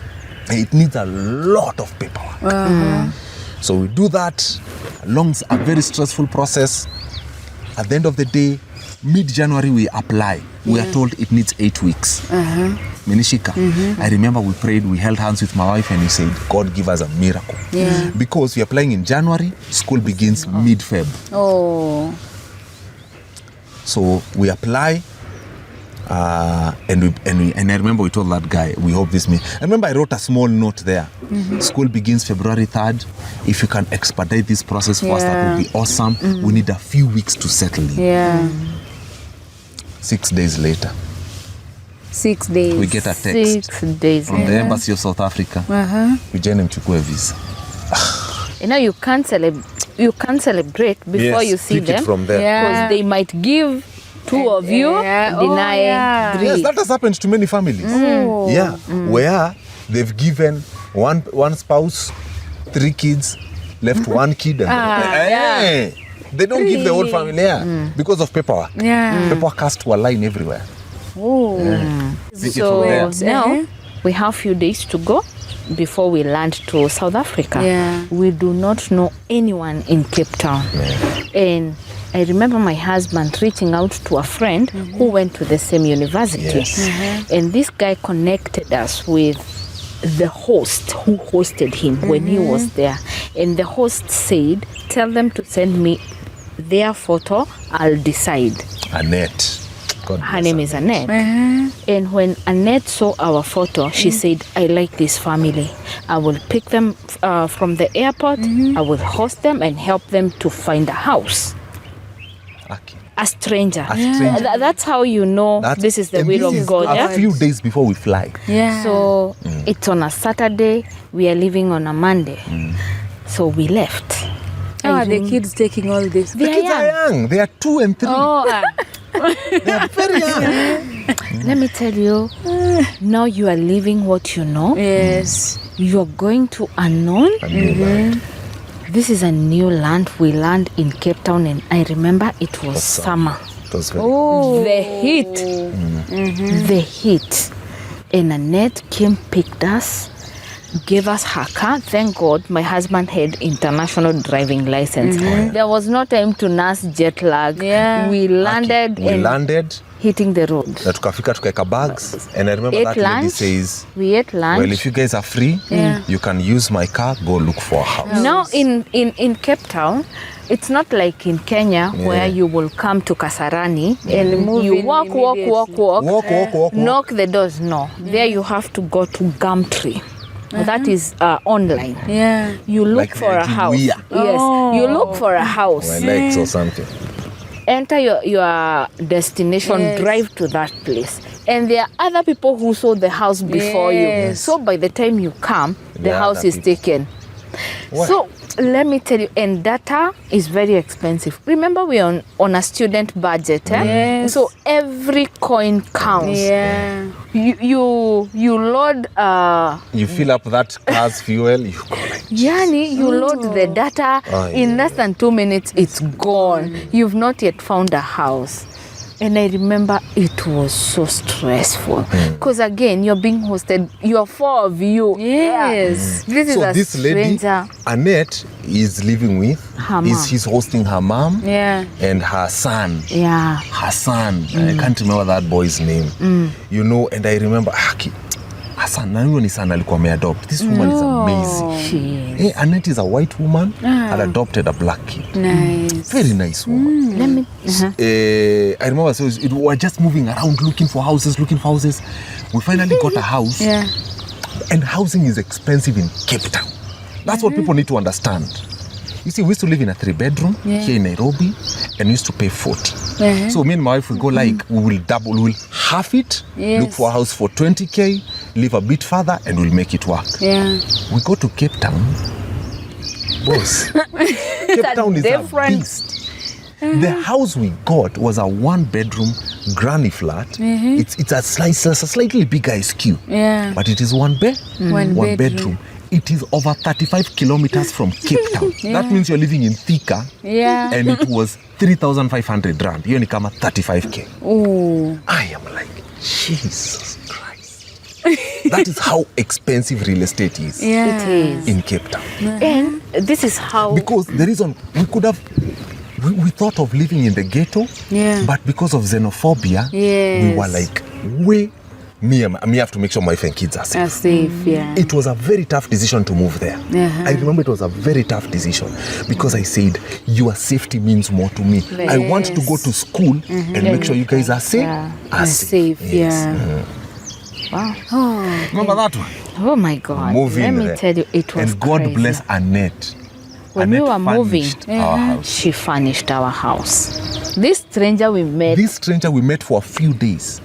It needs a lot of paperwork. So we do that along a very stressful process. At the end of the day, mid-January we apply. We are told it needs 8 weeks. Menishika. I remember we prayed, we held hands with my wife and we said, God give us a miracle. Yeah. Because we are applying in January, school begins mid-Feb. Oh. So we apply, and I remember we told that guy, we hope this means. I remember I wrote a small note there. School begins February 3rd. If you can expedite this process for us, that would be awesome. We need a few weeks to settle in. Yeah. 6 days later, 6 days. we get a text 6 days. from the Embassy of South Africa. Ujeni mchukue visa. You know, you can't celebrate before Yes, you see pick it them. from there. Yeah. Because they might give 2 of you, Yeah. Oh, deny yeah. 3. Yes, that has happened to many families. Yeah, where they've given one spouse 3 kids, left 1 kid, and hey, they don't give the whole family because of paperwork. Yeah. Paperwork has to align everywhere. Oh. Pick it from there. So now we have few days to go before we land to South Africa. Yeah. We do not know anyone in Cape Town. And I remember my husband reaching out to a friend who went to the same university. Yes. And this guy connected us with the host who hosted him when he was there. And the host said, tell them to send me their photo, I'll decide. Annette. God Her bless name her. is Annette. And when Annette saw our photo, she said, I like this family. I will pick them from the airport. I will host them and help them to find a house. Okay. A stranger. A stranger. That's how you know this is the and will this of is God. A Yeah? few days before we fly. Yeah. So it's on a Saturday. We are leaving on a Monday. So we left. How are the kids taking all this? The kids are young. They are 2 and 3. Oh, They are very young. Let me tell you, now you are leaving what you know. yes. You're going to unknown. I knew that. This is a new land. We land in Cape Town, and I remember it was summer. It was very The heat. The heat. And Annette came, picked us, gave us her car. Thank God my husband had international driving license. There was no time to nurse jet lag. Yeah. We landed We and landed. hitting the road. Na tukafika tukaweka bags. And I remember Ate that lady lunch. says, We ate lunch. well, if you guys are free, you can use my car, go look for a house. Now in Cape Town, it's not like in Kenya where you will come to Kasarani and Move you in walk, immediately. Walk. knock the doors. No, there you have to go to Gumtree. That is online. Yeah. You look Like for the a house. Kibuya. Yes, you look for a house. Or legs or something. Enter your destination, Yes. drive to that place. And there are other people who saw the house before you. Yes. So by the time you come, the There are house other is people. taken. What? So let me tell you, and data is very expensive. Remember, we're on a student budget. Yes. So every coin counts. Yeah. You load You fill up that car's fuel, you go like, Yani, you load the data, in less than 2 minutes, it's gone. You've not yet found a house. And I remember it was so stressful. Because again, you're being hosted, you're 4 of you. Yes. This is so a this lady, stranger. Annette, is living with, Her mom. she's hosting her mom Yeah. and her son. Yeah. Her son, I can't remember that boy's name. You know, and I remember, Hassan, na huyo ni son alikuwa ameadopt. This woman is amazing. She is. Annette is a white woman, had adopted a black kid. Nice. Very nice woman. Let me. I remember, so we were just moving around looking for houses. We finally got a house. Yeah. And housing is expensive in Cape Town. That's what people need to understand. You see, we used to live in a 3-bedroom here in Nairobi and we used to pay 40. So me and my wife, we go like, we will half it, look for a house for 20K, live a bit further and we'll make it work. Yeah. We go to Cape Town. Boss, Cape Town is a beast. The house we got was a 1-bedroom granny flat. It's a slightly bigger SQ. Yeah. But it is one One bedroom. It is over 35 kilometers from Cape Town. That means you're living in Thika. Yeah. And it was 3,500 rand. Hiyo ni kama 35K. Ooh. I am like, Jesus Christ. That is how expensive real estate is Yeah. It is. in Cape Town. And this is how. Because the reason we could have, we thought of living in the ghetto, but because of xenophobia, we were like, me have to make sure my wife and kids are safe. Safe, yeah. It was a very tough decision to move there. I remember it was a very tough decision because I said, your safety means more to me. I want to go to school and make sure you guys are safe. Are safe. Yeah. Wow. Remember that one? Oh my God. Move Let in me there. tell you, it was And God crazy. bless Annette. When we were moving, furnished our house. she furnished our house. This stranger we met. This stranger we met for a few days.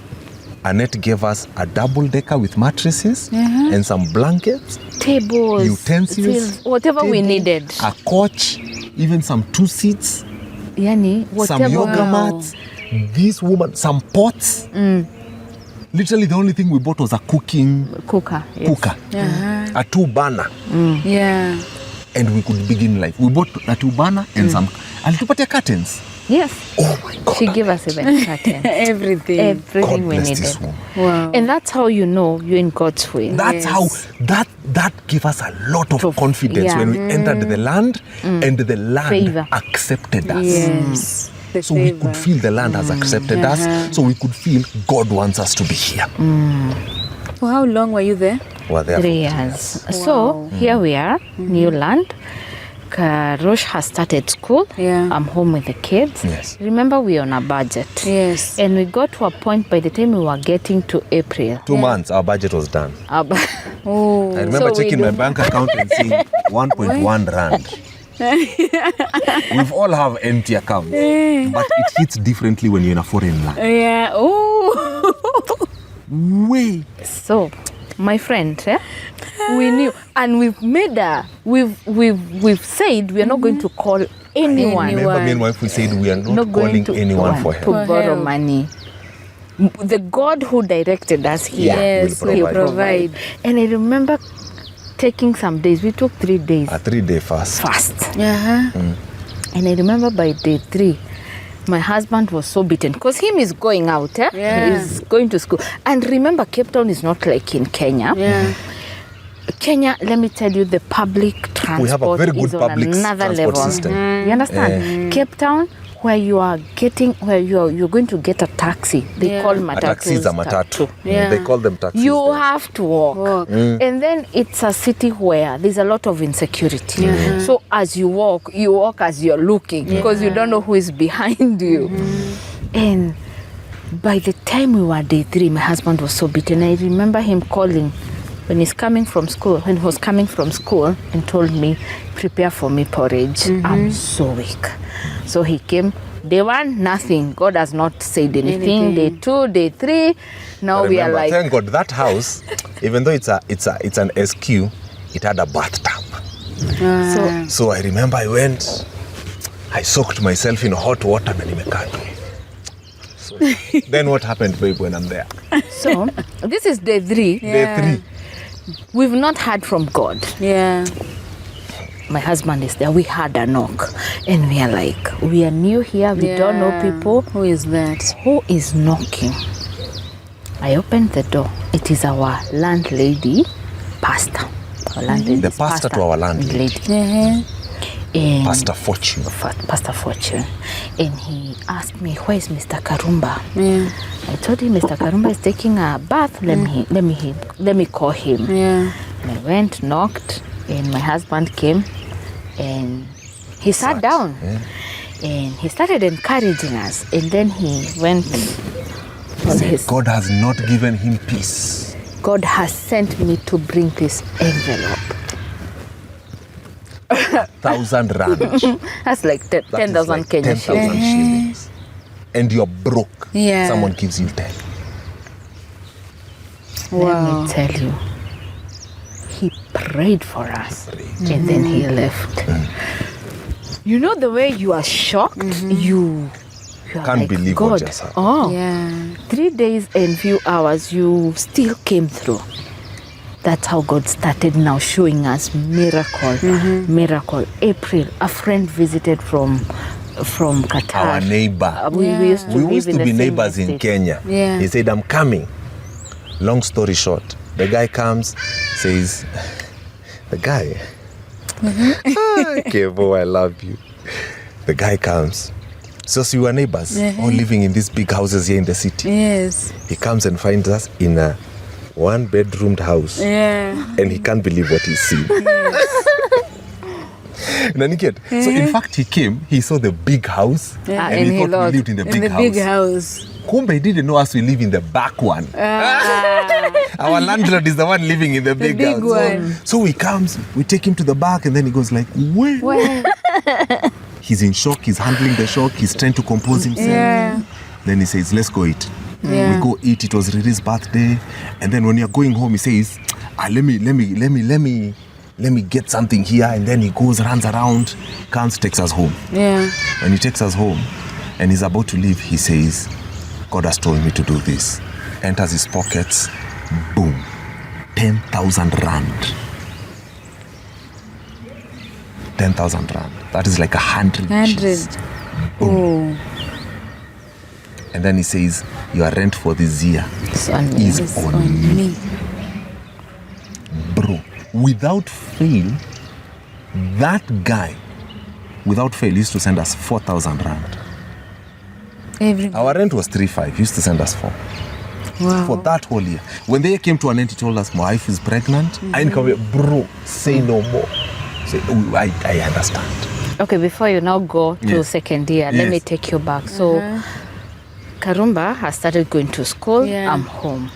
Annette gave us a double-decker with mattresses and some blankets, tables, utensils, whatever we table, needed. a couch, even some 2 seats, Yani, whatever. some yoga mats. This woman, some pots. Literally, the only thing we bought was a cooking Cooker. Yes. cooker, a 2-burner, Yeah. and we could begin life. We bought a 2-burner and some. Alitupatia curtains. Yes. Oh my God! She gave us even curtains. Everything. God Everything we bless needed. this woman. Wow. And that's how you know you're in God's will. That's how that gave us a lot of confidence when we entered the land, and the land Favor. accepted us. Yes. The So we favor. could feel the land has accepted us. So we could feel God wants us to be here. For how long were you there? We're there 3 for years. So here we are, new land. Karosh has started school. Yeah. I'm home with the kids. Yes. Remember, we're on a budget. Yes. And we got to a point by the time we were getting to April. 2 months, our budget was done. Oh. I remember So we checking my do- bank account and seeing 1.1 rand. We've all have empty accounts, but it hits differently when you're in a foreign land. Yeah. Oh. Way. So, my friend, we knew, and we've said we are not going to call anyone. Remember, me and wife, we said we are not going calling to anyone for to help. borrow help. money. The God who directed us here, Yes, will we provide. provide. And I remember taking some days. We took 3 days A 3-day fast. fast. Uh-huh. And I remember by day 3, my husband was so beaten because him is going out. Yeah. He's going to school. And remember, Cape Town is not like in Kenya. Yeah. Kenya, let me tell you, the public transport We have a very good is on public another transport level. system. You understand? Cape Town, where you're going to get a taxi. They call A matatus taxi is a matatu. Yeah. They call them taxis. You there. have to walk. And then it's a city where there's a lot of insecurity. So as you walk as you're looking because you don't know who is behind you. And by the time we were day 3, my husband was so beaten. I remember him calling when he was coming from school and told me, prepare for me porridge. I'm so weak. So he came. Day 1, nothing. God has not said anything. Day 2, day 3. Now we are like. Thank God that house, even though it's an SQ, it had a bathtub. So I remember I went, I soaked myself in hot water and nimekaa. So then what happened, babe, when I'm there? So this is day 3. Day 3. We've not heard from God. Yeah. My husband is there. We had a knock and we are like, we are new here. We don't know people. Who is that? Who is knocking? I opened the door. It is our landlady, pastor. Our landlady The is pastor to our landlady. And Pastor Fortune. Pastor Fortune. And he asked me, where is Mr. Karumba? Yeah. I told him Mr. Karumba is taking a bath. Let me call him. Yeah. And I went, knocked, and my husband came and he sat down. Yeah. And he started encouraging us. And then he went on his... God has not given him peace. God has sent me to bring this envelope. 1,000 rand. That's like That is 10,000 like Kenya 10,000 shillings. shillings. And you're broke. Yeah. Someone gives you 10. Let me tell you, he prayed for us and then he left. You know the way you are shocked? You are Can't like, believe God, what just happened. oh, Yeah. 3 days and few hours, you still came through. That's how God started now showing us miracle. April, a friend visited from Qatar. Our neighbor. We used to, We live used in to the be same neighbors in estate. Kenya. Yeah. He said, I'm coming. Long story short, the guy comes, says, the guy, Kevo, I love you. The guy comes. So we were neighbors, all living in these big houses here in the city. Yes. He comes and finds us in a 1-bedroomed house. Yeah. And he can't believe what he's seen. So in fact, he came, he saw the big house, and he thought we lived in the big house. big house. Kumbe, he didn't know us, we live in the back one. Our landlord is the one living in the big big house. one. So he comes, we take him to the back, and then he goes like, where? He's in shock, he's handling the shock, he's trying to compose himself. Yeah. Then he says, let's go eat. Yeah. We go eat, it was Riri's birthday. And then when you're going home, he says, let me get something here. And then he goes, runs around, comes, takes us home. Yeah. When he takes us home and he's about to leave, he says, God has told me to do this. Enters his pockets, boom, 10,000 rand. 10,000 rand. That is like 100 Gs. Oh. And then he says, your rent for this year is on me. Bro, without fail, that guy, used to send us 4,000 rand. Our rent was 3,500. He used to send us 4. Wow. For that whole year. When the year came to an end, he told us, my wife is pregnant. I didn't come here, bro, say no more. Say, I understand. Okay, before you now go to Yes. second year, let me take you back. So Karumba has started going to school. Yeah. I'm home.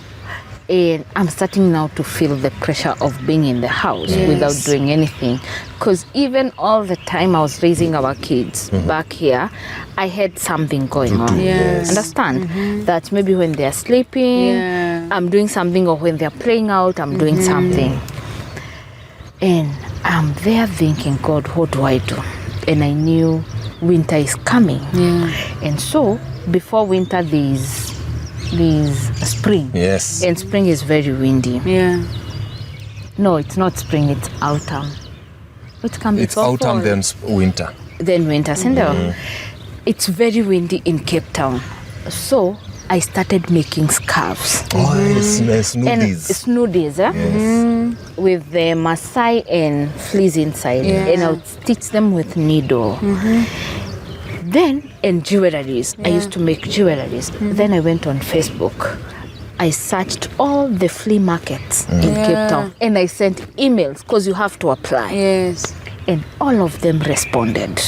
And I'm starting now to feel the pressure of being in the house without doing anything. Because even all the time I was raising our kids back here, I had something going on. Yes. Understand? That maybe when they're sleeping, I'm doing something, or when they're playing out, I'm doing something. And I'm there thinking, God, what do I do? And I knew winter is coming. And so before winter, there's spring. Yes. And spring is very windy. Yeah. No, it's not spring, it's autumn. Which comes It's before autumn, fall. then winter. Then winter. It's very windy in Cape Town. So I started making scarves. Oh, yes, And snoodies. snoodies, with the Maasai and fleece inside. And I would stitch them with needle. Then, and jewelries. I used to make jewelries. Then I went on Facebook. I searched all the flea markets in Cape Town. And I sent emails, because you have to apply. Yes. And all of them responded.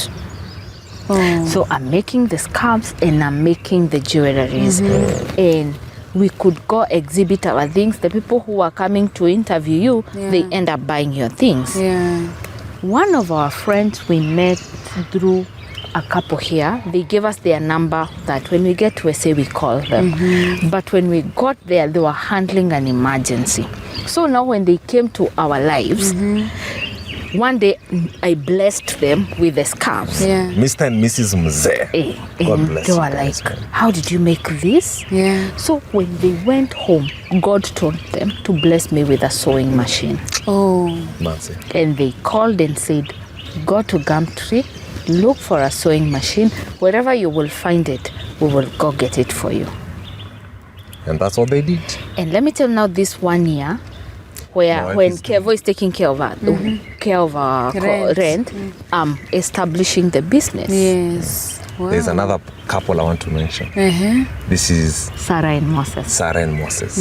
So I'm making the scarves and I'm making the jewelries. And we could go exhibit our things. The people who are coming to interview you, they end up buying your things. One of our friends we met through a couple here, they gave us their number that when we get to SA we call them. But when we got there, they were handling an emergency. So now when they came to our lives, one day I blessed them with the scarves. Mr. and Mrs. Mzee. God And bless they you were guys, like, man. how did you make this? So when they went home, God told them to bless me with a sewing machine. Nancy. And they called and said, go to Gumtree, look for a sewing machine. Wherever you will find it, we will go get it for you. And that's what they did. And let me tell you now, this 1 year, where when Kevo is taking care of our rent, establishing the business. There's another couple I want to mention. This is Sarah and Moses. Sarah and Moses.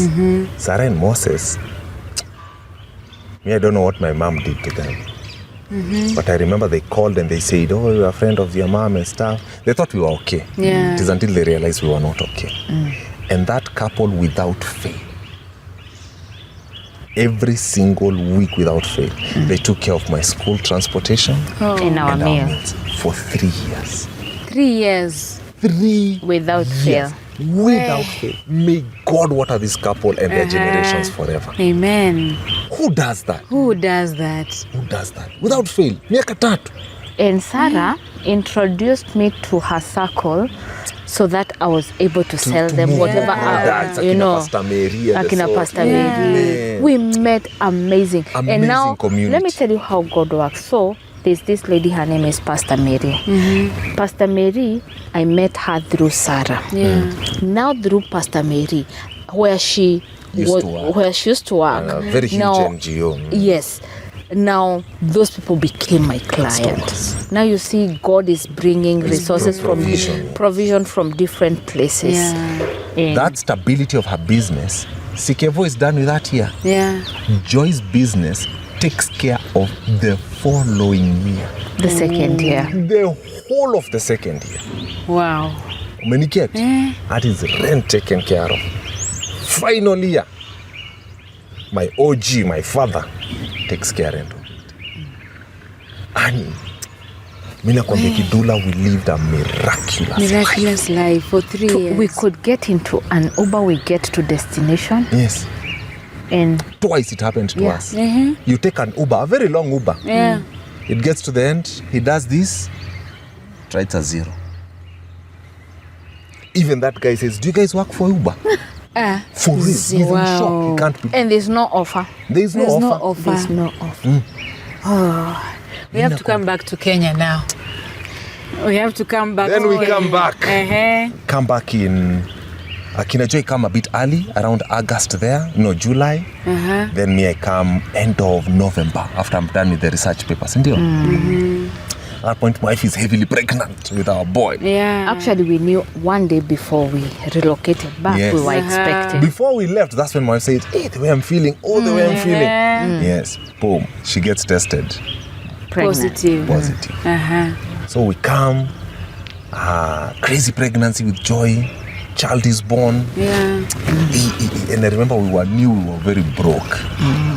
Sarah and Moses, me, I don't know what my mom did to them. But I remember they called and they said, oh, you're a friend of your mom and stuff. They thought we were okay. It is until they realized we were not okay. And that couple, without fail, every single week without fail, they took care of my school transportation And our and our meal. meals for 3 years. 3 years. 3 Without fail. Without fail. May God water this couple and their generations forever. Amen. Who does that? Who does that? Who does that? Without fail. Miaka tatu. And Sarah introduced me to her circle so that I was able to sell them move whatever, products, you Akina know. Pastor Mary and Akina so- Pastor Yeah. Mary. We met amazing. And Amazing now, community. let me tell you how God works. So, there's this lady, her name is Pastor Mary. Pastor Mary, I met her through Sarah. Now through Pastor Mary, where she Used to work. where she used to work. A very huge Now, NGO. Yes. Now those people became my client. Customers. Now you see, God is bringing resources provision. from provision from different places. And That stability of her business, Sikevo is done with that here. Joy's business takes care of the following year. the second year. The whole of the second year. Wow. Umeniget? That is rent taken care of. Final year, my OG, my father, takes care of it. And Mina Kwambe Kidula, we lived a miraculous life. Miraculous life for 3 years. We could get into an Uber, we get to destination, Yes. and Twice it happened to us. Mhm. You take an Uber, a very long Uber. Yeah. It gets to the end, he does this, tries a zero. Even that guy says, do you guys work for Uber? For real. He's in Wow. shock. He can't be. and there's no offer. There's no There's offer. no offer. There's no offer. We have to come back to Kenya now. We have to come back. Then we to come Kenya. back. Come back in Akina Joy come a bit early, around August there, no, July. Then me, I come end of November after I'm done with the research papers. Ndio. At that point, my wife is heavily pregnant with our boy. Yeah. Actually, we knew one day before we relocated back, Yes. we were expecting. Before we left, that's when my wife said, hey, the way I'm feeling, the way I'm feeling. Yes, boom, she gets tested Pregnant. Positive. So we come, crazy pregnancy with Joy, child is born. Yeah. And I remember we were very broke.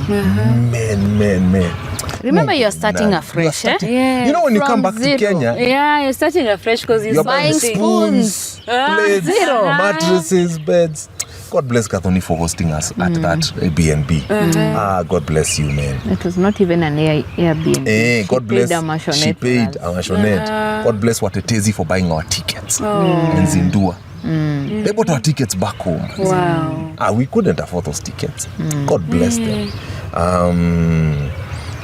Man. Remember, you're starting afresh, eh? Yeah. You know when you From come back zero. to Kenya, Yeah, you're starting afresh because you're buying spoons, plates, Zero. mattresses, beds. God bless Kathoni for hosting us at that Airbnb. God bless you, man. It was not even an Airbnb. Eh, God bless. Paid a maisonette She for paid us. a maisonette. God bless Watetezi for buying our tickets in Zindua. They bought our tickets back home. Wow. We couldn't afford those tickets. God bless them.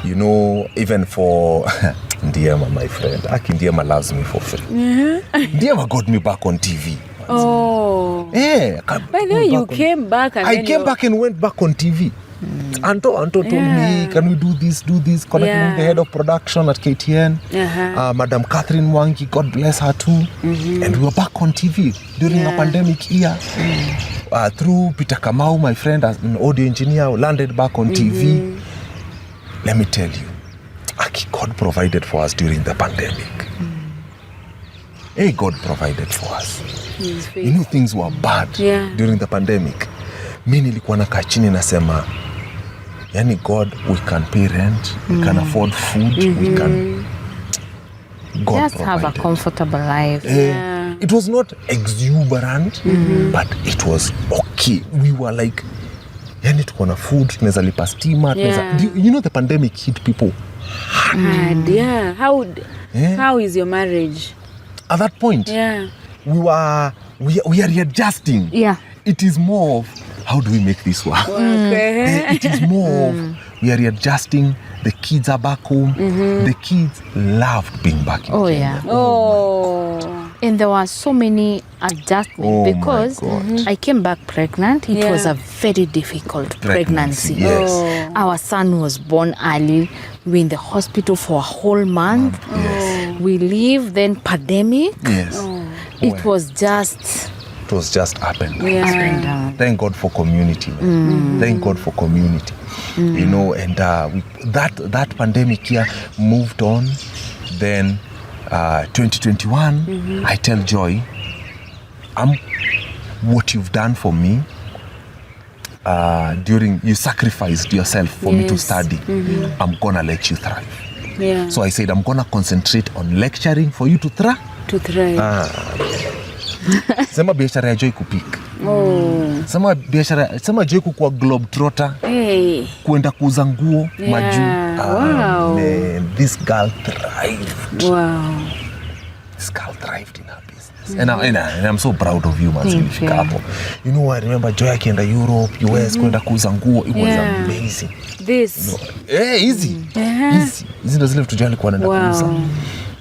You know, even for Ndiema, my friend, Aki Ndiema loves me for free. Ndiema got me back on TV. Oh. Yeah, By the way, you came back and I then came you- back and went back on TV. Anto told me, can we do this, connecting with the head of production at KTN, Madam Catherine Mwangi, God bless her too. And we were back on TV during a pandemic year. Through Peter Kamau, my friend, as an audio engineer, landed back on TV. Let me tell you, Aki, God provided for us during the pandemic. hey, God provided for us. You know, things were bad during the pandemic. Mi nilikuwa nakaa chini nasema, yani God, we can pay rent, we can afford food, we can... God just provided. have a comfortable life. It was not exuberant, but it was okay. We were like, yani tuko na food, tunaweza lipa stima, you know the pandemic hit people hard. How is your marriage? At that point, we are readjusting. It is more of, how do we make this work? It is more of, we are readjusting. The kids are back home. The kids loved being back in Kenya. And there were so many adjustments because I came back pregnant. It was a very difficult pregnancy. Yes. Our son was born early. We were in the hospital for a whole month. Yes. We leave, then pandemic. Yes. It was just up and down. up and down. Thank God for community. Thank God for community. You know, and that pandemic year moved on. Then 2021, I tell Joy, what you've done for me during, you sacrificed yourself for me to study. I'm gonna let you thrive. So I said, I'm gonna concentrate on lecturing for you to thrive. Sema biashara ya Joy kupika. Sema Joy kukuwa globetrotter. Kuenda kuuza nguo majuu. Man, this girl thrived. This girl thrived in her business. And I'm so proud of you, man. You know, I remember Joy akienda Europe, US, kuenda kuuza nguo. It was amazing. This. Easy. Easy. Hizi ndo zile vitu Joy alikuwa anaenda kuuza.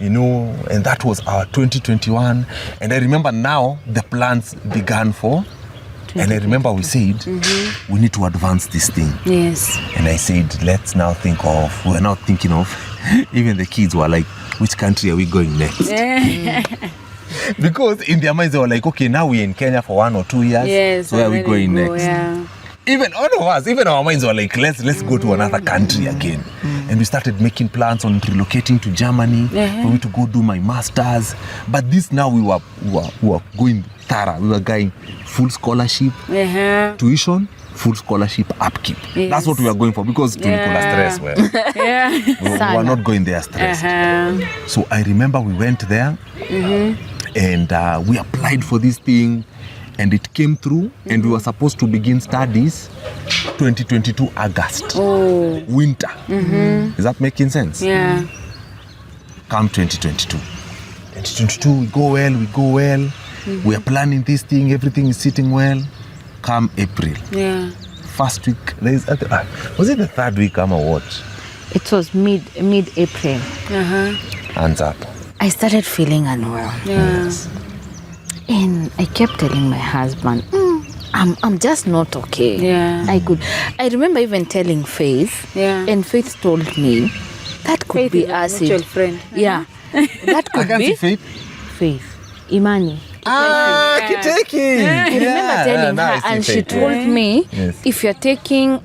You know, and that was our 2021. And I remember now the plans began for, and I remember we said, we need to advance this thing. Yes. And I said, let's now think of, we're now thinking of, even the kids were like, which country are we going next? Because in their minds they were like, okay, now we're in Kenya for 1 or 2 years. Yes, so where are we going next? Yeah. Even all of us, even our minds were like, let's go to another country again. And we started making plans on relocating to Germany for me to go do my masters. But this now we were going thorough. We were going full scholarship, tuition, full scholarship, upkeep. That's what we were going for because tulikuwa stress. We were not going there stressed. So I remember we went there and we applied for this thing. And it came through, and we were supposed to begin studies 2022 August. Winter. Is that making sense? Yeah. Come 2022. 2022, we go well. We are planning this thing, everything is sitting well. Come April. Yeah. First week, was it the third week or what? It was mid-April. Hands up. I started feeling unwell. Yes. And I kept telling my husband, I'm just not okay. I remember even telling Faith, and Faith told me that could be acid. Mutual friend. That could be Faith. Imani. Kiteki. I remember telling her, and she told me, if you're taking,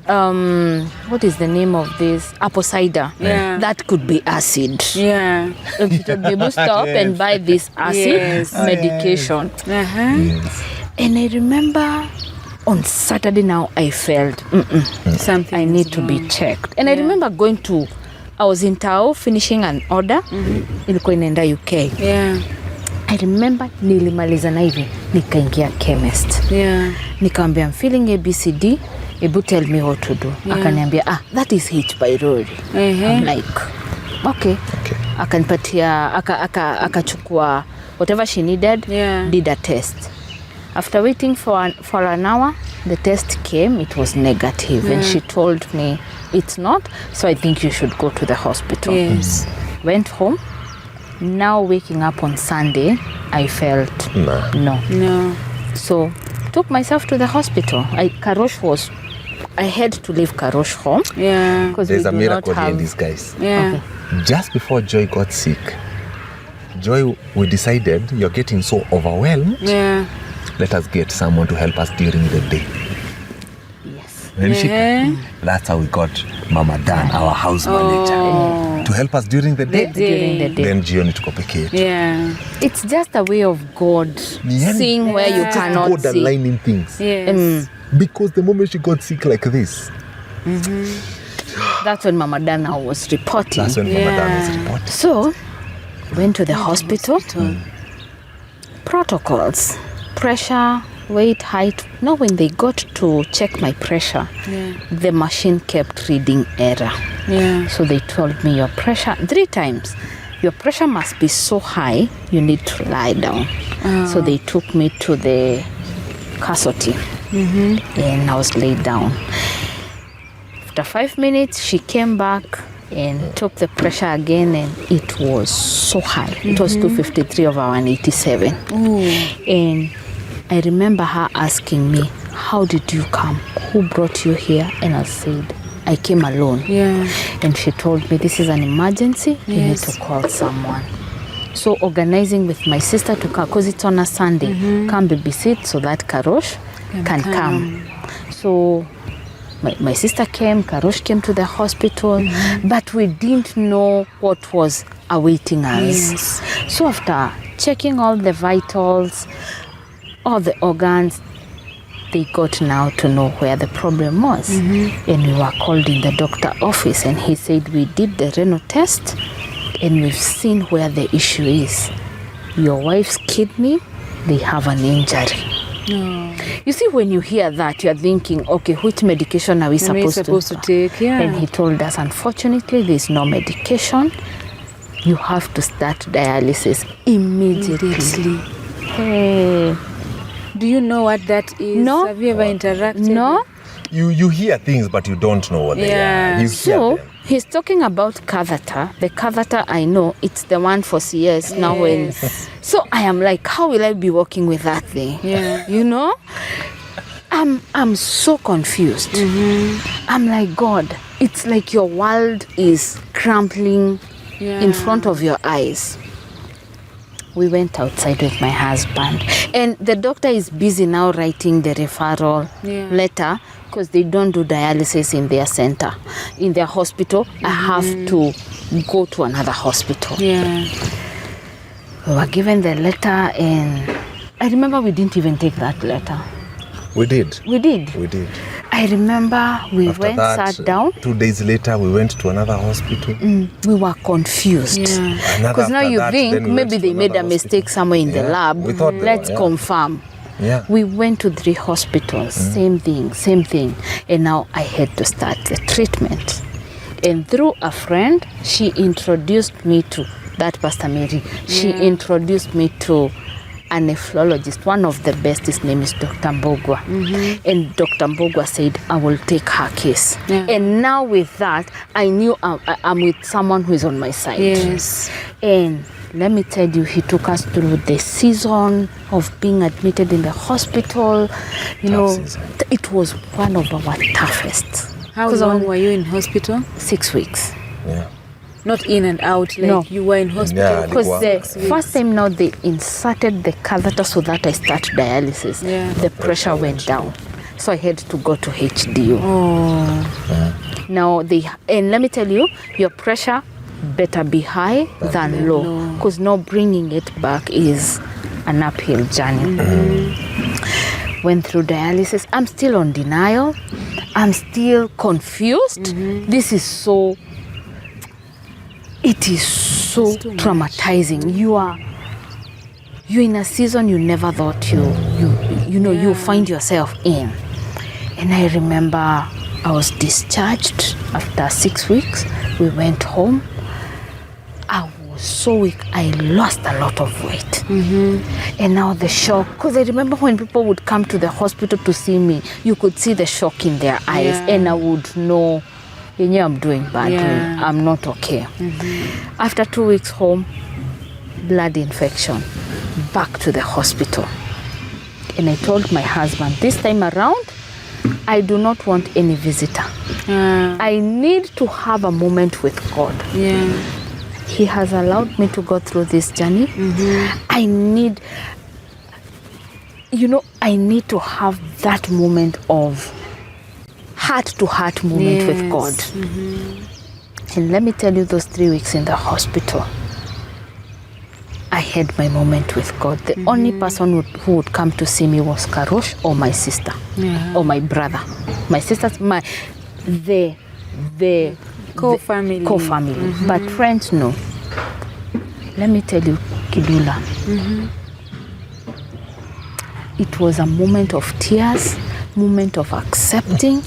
what is the name of this? Apple cider. That could be acid. Yeah. And she told me, stop and buy this acid medication. And I remember on Saturday now, I felt, something I need to be checked. And I remember I was in Tao finishing an order. Ilikuwa inaenda UK. I remember nilimaliza na hivi nikaingia chemist. Nikamwambia I'm feeling ABCD, ebu tell me what to do. Akaniambia that is H. pylori. I'm like okay. Akanipatia akachukua whatever she needed, did a test. After waiting for an hour, the test came, it was negative and she told me it's not, so I think you should go to the hospital. Went home. Now waking up on Sunday, I felt no. So took myself to the hospital. I had to leave Karosh home. Because there's a miracle in these guys. Just before Joy got sick, we decided you're getting so overwhelmed. Let us get someone to help us during the day. That's how we got Mama Dan, our house manager, to help us during the day. During the day. Then jioni tuko peke yetu. Yeah. It's just a way of God Yani, seeing where you cannot God see. aligning things. Yes. Because the moment she got sick like this, That's when Mama Dana was reporting. that's when Mama Dan is reporting. So, went to the hospital. Protocols, pressure, weight, height. Now, when they got to check my pressure, the machine kept reading error. Yeah. So they told me your pressure 3 times. Your pressure must be so high, you need to lie down. So they took me to the casualty, and I was laid down. After 5 minutes, she came back and took the pressure again, and it was so high. It was 253/187. And I remember her asking me, how did you come? Who brought you here? And I said, I came alone. Yeah. And she told me, this is an emergency, you need to call someone. So organizing with my sister to come, because it's on a Sunday, come babysit so that Karosh can come. So my sister came, Karosh came to the hospital, but we didn't know what was awaiting us. So after checking all the vitals, all the organs, they got now to know where the problem was. And we were called in the doctor office, and he said, we did the renal test and we've seen where the issue is. Your wife's kidney, they have an injury. You see, when you hear that, you're thinking, okay, which medication are we supposed to take? Yeah. And he told us, unfortunately, there's no medication. You have to start dialysis immediately. Hey. Do you know what that is? No. Have you ever interacted? No. You hear things, but you don't know what they Yeah. are. You So hear them. he's talking about catheter. The catheter, I know, it's the one for CS now. When so I am like, how will I be working with that thing? Yeah. You know, I'm so confused. I'm like, God, it's like your world is crumbling in front of your eyes. We went outside with my husband, and the doctor is busy now writing the referral letter, because they don't do dialysis in their center, in their hospital. I have to go to another hospital. Yeah. We were given the letter, and I remember we didn't even take that letter. We did. We did. We did. I remember we After went, that, sat down. 2 days later, we went to another hospital. We were confused. Because now you think maybe they made a mistake somewhere in the lab. We thought Let's confirm. Yeah. We went to 3 hospitals, same thing. And now I had to start the treatment. And through a friend, she introduced me to that Pastor Mary. She introduced me to a nephrologist, one of the best. His name is Dr. Mbogwa. And Dr. Mbogwa said, I will take her case. And now with that, I knew I'm with someone who is on my side. Yes. And let me tell you, he took us through the season of being admitted in the hospital. You know, it was one of our toughest. How long were you in hospital? 6 weeks. Yeah. Not in and out, like No. you were in hospital. Yeah, Because the 6 weeks. first time now they inserted the catheter so that I start dialysis, the pressure went down. So I had to go to HDU. Now and let me tell you, your pressure better be high than low, because now bringing it back is an uphill journey. Went through dialysis. I'm still on denial. I'm still confused. This is so, it is so traumatizing. You're in a season you never thought you find yourself in. And I remember I was discharged after 6 weeks. We went home. I was so weak. I lost a lot of weight. And now the shock, because I remember when people would come to the hospital to see me, you could see the shock in their eyes, and I would know, I'm doing badly. I'm not okay. After 2 weeks home, blood infection, back to the hospital. And I told my husband, this time around, I do not want any visitor. I need to have a moment with God. He has allowed me to go through this journey. I need to have that moment of heart-to-heart moment with God. And let me tell you, those 3 weeks in the hospital, I had my moment with God. The only person who would come to see me was Karush or my sister or my brother. My sister's the Co-family. But friends, no. Let me tell you, Kidula, it was a moment of tears, moment of accepting,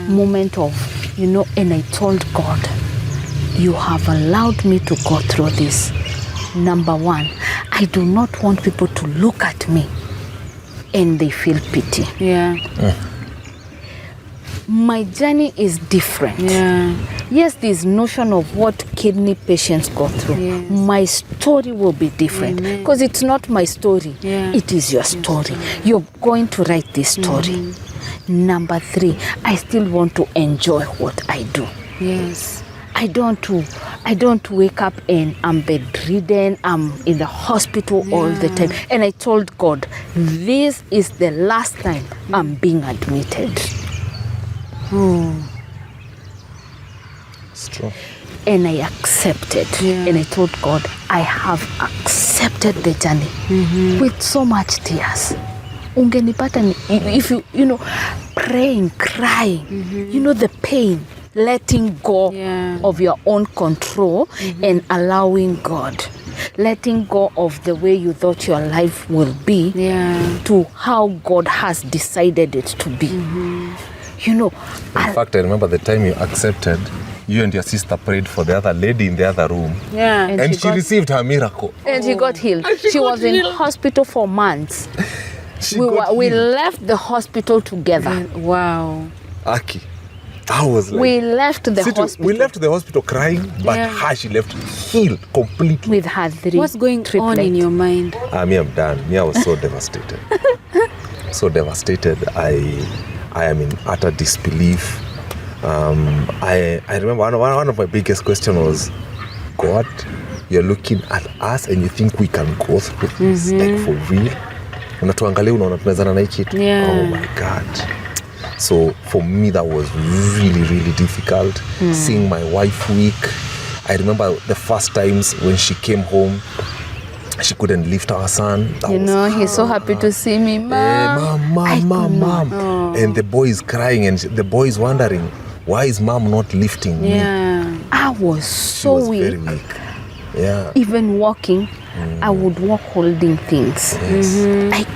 moment of, and I told God, you have allowed me to go through this. Number one, I do not want people to look at me and they feel pity. My journey is different. Yes, this notion of what kidney patients go through, my story will be different because it's not my story, it is your story. You're going to write this story. Number three, I still want to enjoy what I do. Yes. I don't wake up and I'm bedridden, I'm in the hospital all the time. And I told God, this is the last time I'm being admitted. It's true. And I accepted. And I told God, I have accepted the journey with so much tears. Ungenipata, if you praying, crying, the pain, letting go of your own control and allowing God, letting go of the way you thought your life will be to how God has decided it to be. In fact, I remember the time you accepted, you and your sister prayed for the other lady in the other room. And she received her miracle. And she got healed. She was in hospital for months. We left the hospital together. Wow. Aki. I was like, we left the hospital. We left the hospital crying, but her, she left healed completely. With her three. What's going on in your mind? I'm done. I was so devastated. So devastated. I am in utter disbelief. I remember one of my biggest questions was, God, you're looking at us and you think we can go through this, like for real? Unatuangalia unaona tunawezana na hii kitu. Oh my God. So for me, that was really, really difficult. Seeing my wife weak. I remember the first times when she came home, she couldn't lift our son. He's so happy to see me, Mom. And the boy is crying and the boy is wondering, why is Mom not lifting me? I was so she was weak. Very weak. Yeah. Even walking, I would walk holding things. Yes.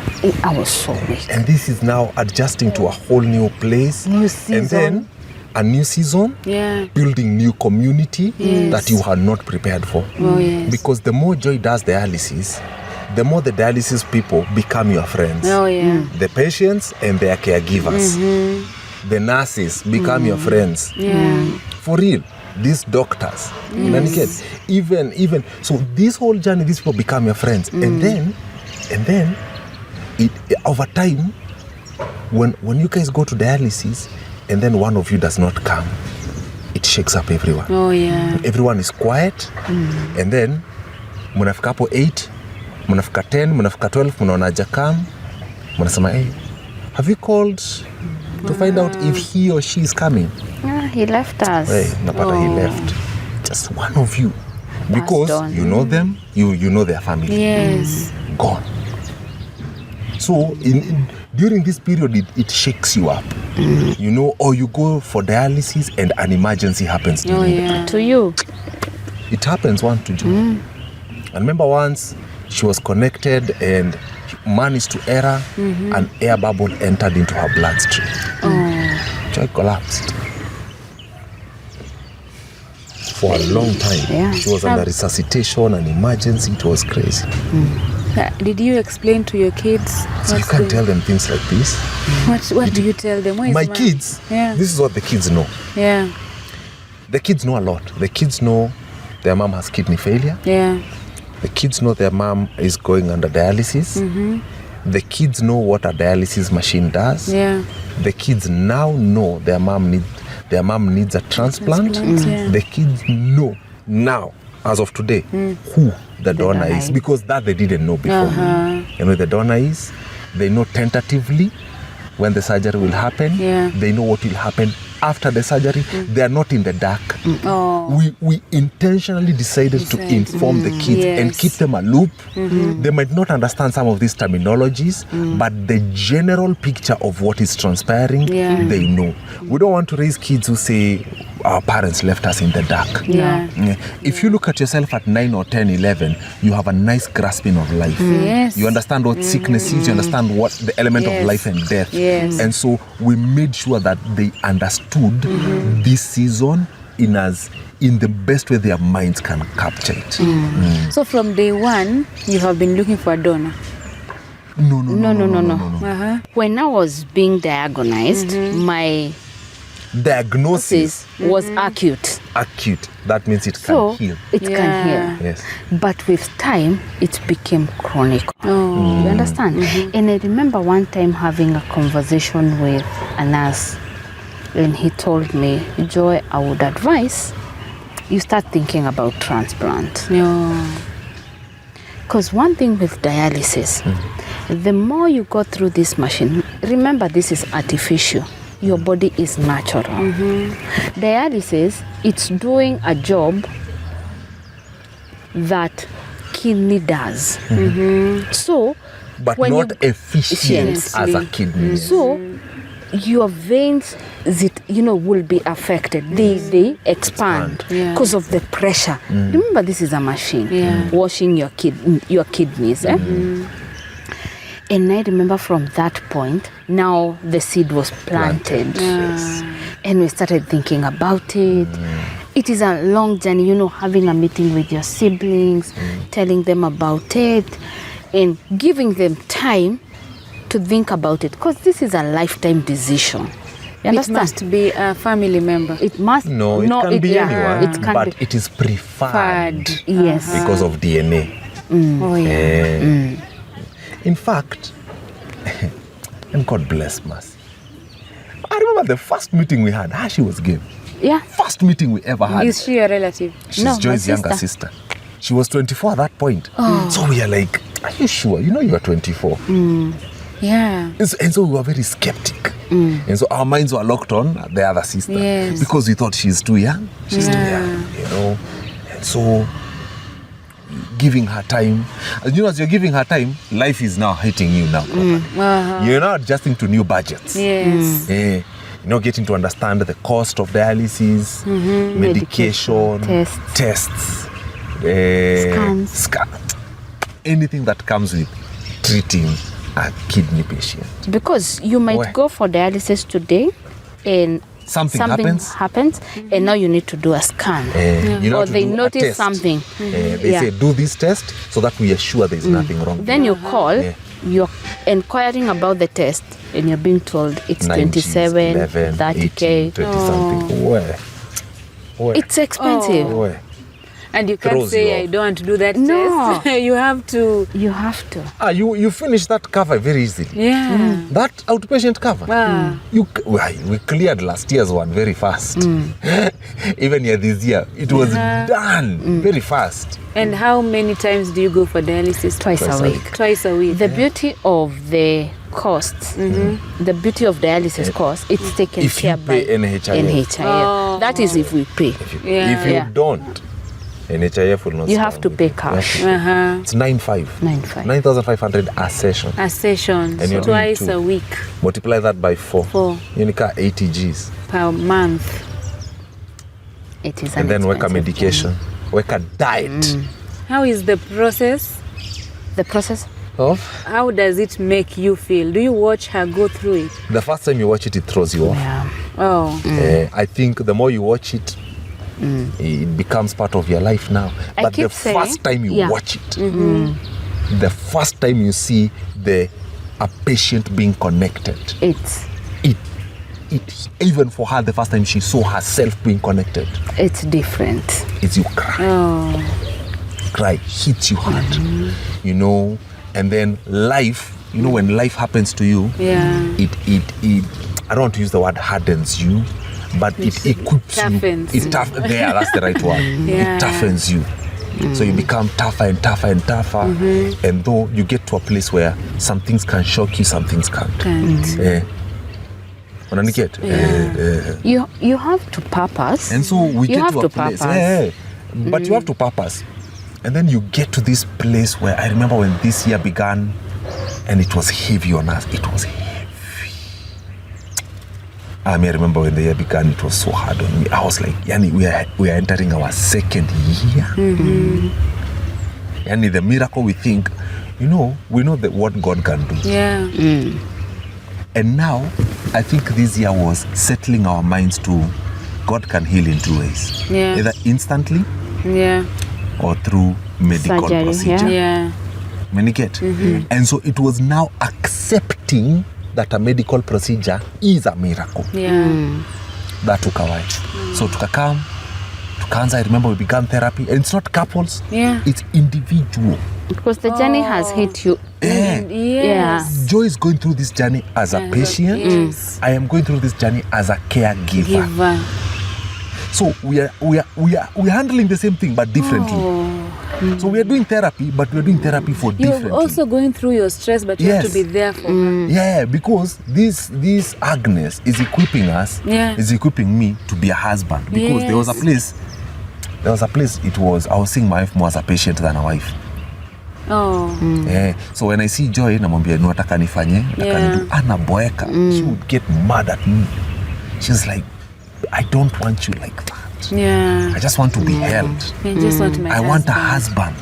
I was so weak. And this is now adjusting to a whole new place. New season. And then a new season, building new community that you are not prepared for. Because the more Joy does dialysis, the more the dialysis people become your friends. The patients and their caregivers. The nurses become your friends. For real. These doctors, even so, this whole journey, these people become your friends, and then it over time, when you guys go to dialysis, and then one of you does not come, it shakes up everyone. Everyone is quiet, and then mnafika hapo 8, mnafika 10, mnafika 12, mnaona haja come, mnasema, hey, have you called to find out if he or she is coming? He left us. Hey, Napata, he left. Just one of you. Because you know them, you know their family. Yes. Gone. So during this period, it shakes you up. Or you go for dialysis and an emergency happens To you. It happens one to Joy. I remember once she was connected and managed to error, an air bubble entered into her bloodstream. Joy collapsed. For a long time. She was under resuscitation and emergency. It was crazy. Did you explain to your kids? So you can't tell them things like this. What do you tell them? My kids, this is what the kids know. The kids know a lot. The kids know their mom has kidney failure. The kids know their mom is going under dialysis. The kids know what a dialysis machine does. The kids now know their mom needs a transplant. The kids know now, as of today, who the donor is, because that they didn't know before. The donor is. They know tentatively when the surgery will happen. They know what will happen after the surgery, they are not in the dark. We intentionally decided to inform the kids and keep them aloof. They might not understand some of these terminologies, but the general picture of what is transpiring, they know. We don't want to raise kids who say our parents left us in the dark. If you look at yourself at 9 or 10, 11, you have a nice grasping of life. You understand what sickness is, you understand what the element of life and death. And so we made sure that they understood this season in the best way their minds can capture it. So from day one, you have been looking for a donor? No. When I was being diagnosed, my diagnosis was acute. Acute. That means it can heal. It can heal. Yes. But with time, it became chronic. You understand? And I remember one time having a conversation with a nurse, and he told me, Joy, I would advise you start thinking about transplant. Because one thing with dialysis, the more you go through this machine, remember this is artificial. Your body is natural. Dialysis, it's doing a job that kidney does. So, but not efficient as a kidney. So, your veins, will be affected. They expand because of the pressure. Remember, this is a machine washing your kidneys. And I remember from that point, now the seed was planted. And we started thinking about it. It is a long journey, having a meeting with your siblings, telling them about it, and giving them time to think about it. Because this is a lifetime decision. You understand? It must be a family member. It must. No, it can be anyone, but it is preferred. Yes. Because of DNA. In fact, and God bless Mercy, I remember the first meeting we had, she was gay. First meeting we ever had. Is she a relative? She's Joy's younger sister. She was 24 at that point. So we are like, are you sure? You are 24. And so we were very skeptic. And so our minds were locked on the other sister. Because we thought she's too young. She's too young, And so giving her time. As you're giving her time, life is now hitting you now. You're now adjusting to new budgets. Getting to understand the cost of dialysis, medication, tests, scans, anything that comes with treating a kidney patient. Because you might go for dialysis today and something happens and now you need to do a scan. Or they notice something. They say, do this test so that we are sure there's nothing wrong. Then you call, you're inquiring about the test, and you're being told it's 27, 11, 30K. 18, 20 something. Where? It's expensive. And you can't say, I don't want to do that test. You have to. You finish that cover very easily. That outpatient cover. We cleared last year's one very fast. Even this year, it was done very fast. And how many times do you go for dialysis? Twice a week. Twice a week. The beauty of the costs, the beauty of dialysis costs, it's taken care by NHIF. That is if we pay. If you don't, NHIF will not. You have to pay cash. It's 9,500 a session. A session. And you're twice a week. Multiply that by 4. You need 80 Gs per month. It is. And then work a medication, work a diet. How is the process? The process of? How does it make you feel? Do you watch her go through it? The first time you watch it, it throws you off. I think the more you watch it, it becomes part of your life now. But the first time you watch it, the first time you see a patient being connected, it even for her, the first time she saw herself being connected, it's different. It's you cry. Cry hits you hard, and then life, when life happens to you, it I don't want to use the word hardens you, but it equips you. That's the right word. It toughens you. So you become tougher and tougher and tougher. And though you get to a place where some things can shock you, some things can't. Unaniget? You have to purpose. And so we you get have to a place. purpose. But you have to purpose. And then you get to this place where I remember when this year began and it was heavy on us. It was heavy. I remember when the year began, it was so hard on me. I was like, Yani, we are entering our second year. Yani, the miracle we think, we know that what God can do. Yeah. And now, I think this year was settling our minds to God can heal in two ways. Yeah. Either instantly or through medical Surgery, procedure. Yeah. And so it was now accepting that a medical procedure is a miracle. Yeah. That took a while. So tukaanza, I remember we began therapy. And it's not couples, it's individual. Because the journey has hit you. Yes. Joy is going through this journey as a patient. Yes. I am going through this journey as a caregiver. Giver. So we are handling the same thing but differently. So we are doing therapy, but we are doing therapy for differently. You're also going through your stress, but you have to be there for her. Yeah, because this Agnes is equipping us, is equipping me to be a husband. Because there was a place, I was seeing my wife more as a patient than a wife. So when I see Joy, namwambia nataka nifanye, nataka nidu, anaboeka. She would get mad at me. She's like, I don't want you like that. I just want to be held. I just want my husband. Want a husband.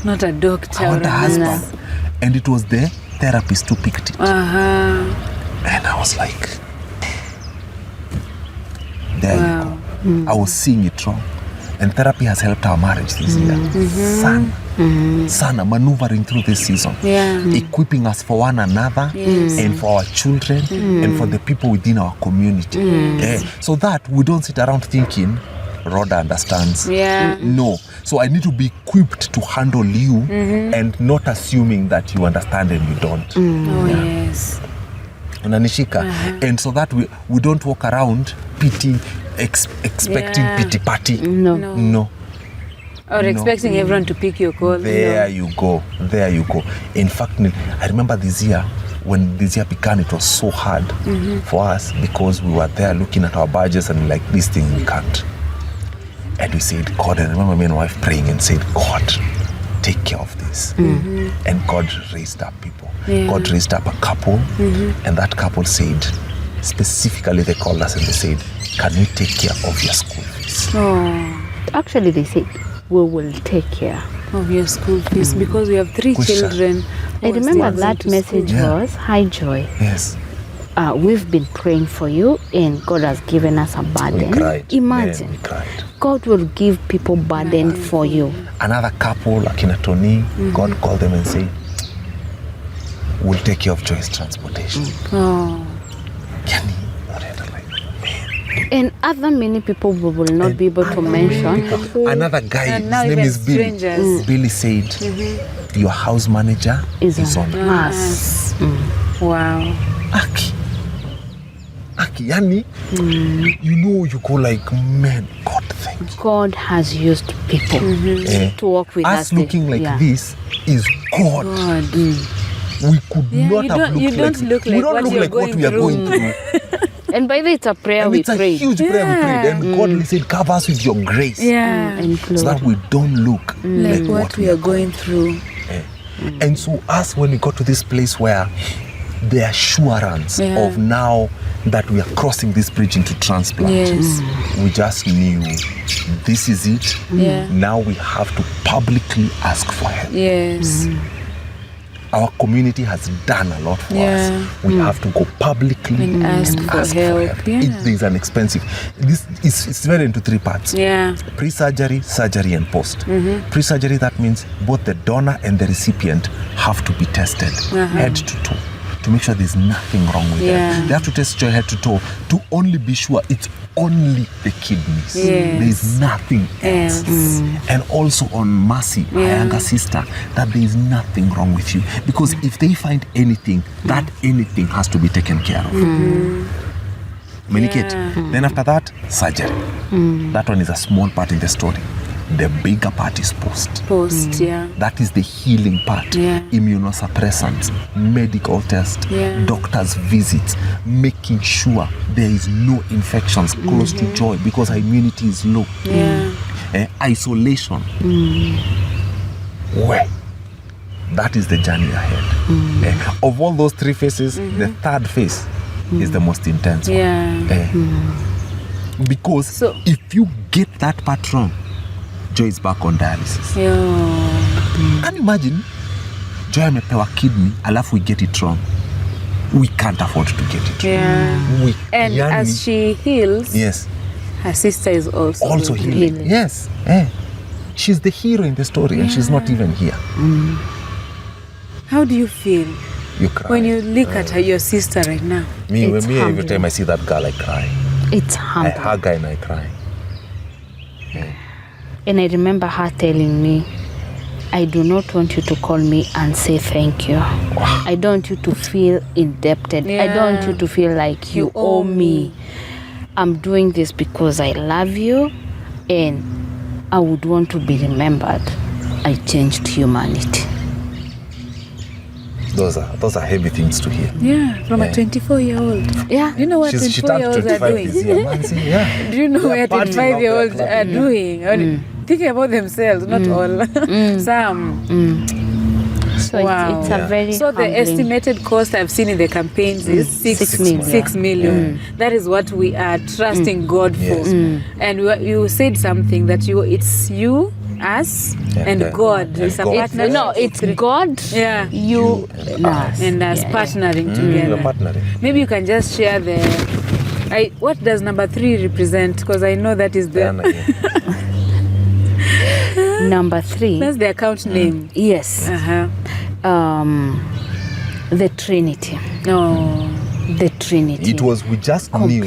Not a doctor. I want a husband. And it was the therapist who picked it. And I was like, there you go. I was seeing it wrong. And therapy has helped our marriage this year. Sana, maneuvering through this season. Equipping us for one another and for our children and for the people within our community. So that we don't sit around thinking, Rawder understands. No. So I need to be equipped to handle you and not assuming that you understand and you don't. Yes. Unanishika. And so that we don't walk around expecting pity party. No. Or expecting everyone to pick your call. There you go. In fact, I remember this year, when this year began, it was so hard for us because we were there looking at our budgets and like, this thing we can't. And we said, God, and I remember me and my wife praying and said, God, take care of this. And God raised up people. God raised up a couple, and that couple said, specifically they called us and they said, can we take care of your school fees? Actually, they said, we will take care of your school fees because we have 3 children. I remember that message was, hi Joy. Yes. We've been praying for you and God has given us a burden. We cried. Imagine. We cried. God will give people burden for you. Another couple, Akina Tony, God called them and said, we'll take care of Joy's transportation. And other many people we will not be able to mention. Another guy, his name is Billy. Billy said, your house manager is on us. Wow. Aki, yani, you go like, man, God, thank you. God has used people to work with us. Us looking like this is God. We could not have looked like what we are going through. And by the way, it's a prayer we prayed. It's a huge prayer we prayed. And God said, cover us with your grace. So that we don't look like what we are going through. And so us, when we got to this place where the assurance of now that we are crossing this bridge into transplant, we just knew this is it. Now we have to publicly ask for help. Our community has done a lot for us. We have to go publicly and ask for help. It is an expensive. It's divided into 3 parts. Pre-surgery, surgery, and post. Pre-surgery, that means both the donor and the recipient have to be tested head to toe to make sure there's nothing wrong with them. They have to test your head to toe to only be sure it's only the kidneys. There's nothing else. And also on Mercy, my younger sister, that there's nothing wrong with you. Because if they find anything, that anything has to be taken care of. Then after that, surgery. That one is a small part in the story. The bigger part is post. Yeah. That is the healing part. Yeah. Immunosuppressants, medical tests, doctor's visits, making sure there is no infections close to joy because her immunity is low. Isolation. Well, that is the journey ahead. Of all those 3 phases, the third phase is the most intense one. Because if you get that part wrong, Joy is back on dialysis. Can you imagine? Joy amepewa kidney, alafu we get it wrong. We can't afford to get it wrong. And as she heals, her sister is also healing. Yes. She's the hero in the story and she's not even here. How do you feel? You cry. When you look at your sister right now? Every time I see that girl, I cry. It's humbling. I hug her and I cry. And I remember her telling me, I do not want you to call me and say thank you. I don't want you to feel indebted. I don't want you to feel like you owe me. I'm doing this because I love you and I would want to be remembered. I changed humanity. Those are heavy things to hear. From a 24-year-old. Yeah. You know what 24-year-olds are doing? Do you know what 25-year-olds are doing? Thinking about themselves, not all. Some. So it's a very So the humbling. Estimated cost I've seen in the campaigns is 6 million. 6 million. That is what we are trusting God for. And you said something that it's you, us, and God. It's a partnership. No, it's God, you, and us. And us partnering together. Maybe you can just share what does number 3 represent? Because I know that is the Number 3. That's the account name. Yes. The Trinity. The Trinity. We just knew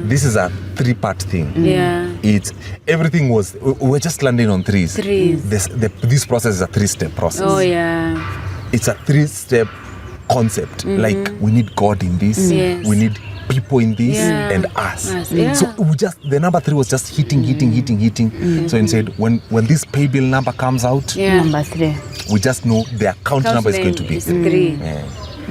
this is a 3-part thing. It's everything we're just landing on 3s. This process is a 3-step process. It's a 3-step concept. Like we need God in this, we need people in this, and us. So the number 3 was just hitting. So instead, when this pay bill number comes out, number 3, we just know the account number is going to be 3.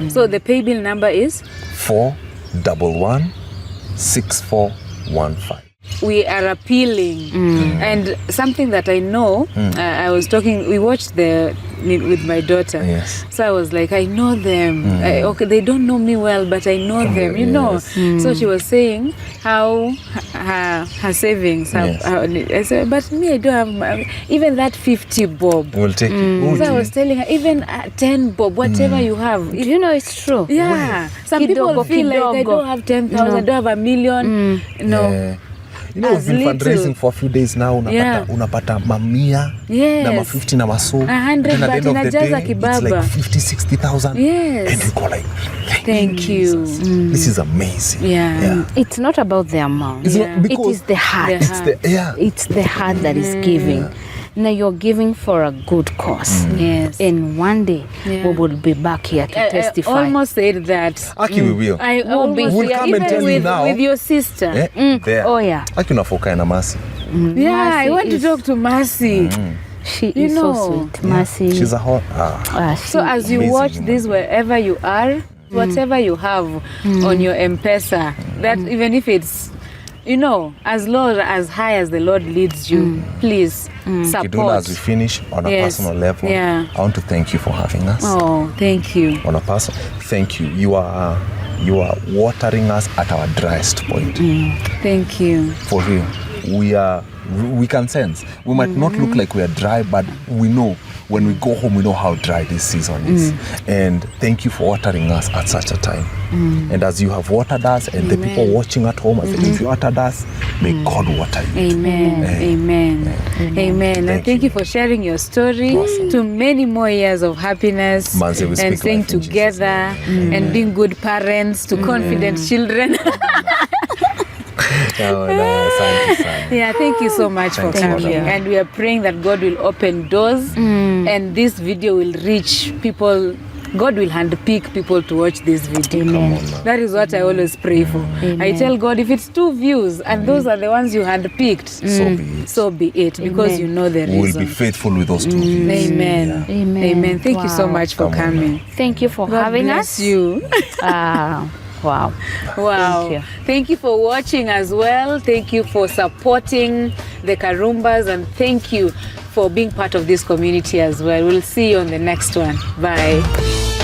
So the pay bill number is 411-6415. We are appealing. And something that I know, we watched with my daughter. So I was like, I know them. Okay, they don't know me well, but I know them, you know. So she was saying how her savings have, I said, but me, I don't have, even that 50 bob. We'll take it. So I was telling her, even 10 bob, whatever you have. Do you know it's true? Some people feel like I don't have 10,000, I don't have $1 million. No. You know, we've been fundraising for a few days now. Unapata mamia, na ma 50 na maso. 100, but inajaza kibaba. It's like 50,000-60,000. And you go like, thank you. This is amazing. It's not about the amount. It is the heart. It's the heart that is giving. Now you're giving for a good cause. And one day we will be back here to testify. I almost said that. Aki, we will. I will be we'll come and tell you now. With your sister. Aki unafoka na Mercy. I want to talk to Mercy. She is so sweet. Mercy. She's a hot. So as you watch this, wherever you are, whatever you have on your M-Pesa, that even if it's, as low, as high as the Lord leads you, please support. Kidula, as we finish on a personal level, I want to thank you for having us. Oh, thank you. On a personal, thank you. You are watering us at our driest point. Thank you. For real, we can sense. We might not look like we are dry, but we know. When we go home, we know how dry this season is. And thank you for watering us at such a time. And as you have watered us, and the people watching at home, as if you watered us, may God water you. Amen. And thank you for sharing your story to many more years of happiness and staying together and being good parents to confident children. Thank you so much for coming. And we are praying that God will open doors and this video will reach people God will handpick people to watch this video. Amen. That is what I always pray for. Amen. I tell God, if it's 2 views and those are the ones you handpicked, So be it. so be it, because Amen. you know the We will reason. be faithful with those 2 views. Amen. Yeah. Amen. Amen. Thank you so Wow. much for Come on coming. Thank you for God having bless us. you. Wow. Wow. Thank you. Thank you for watching as well. Thank you for supporting the Karumbas, and thank you for being part of this community as well. We'll see you on the next one. Bye.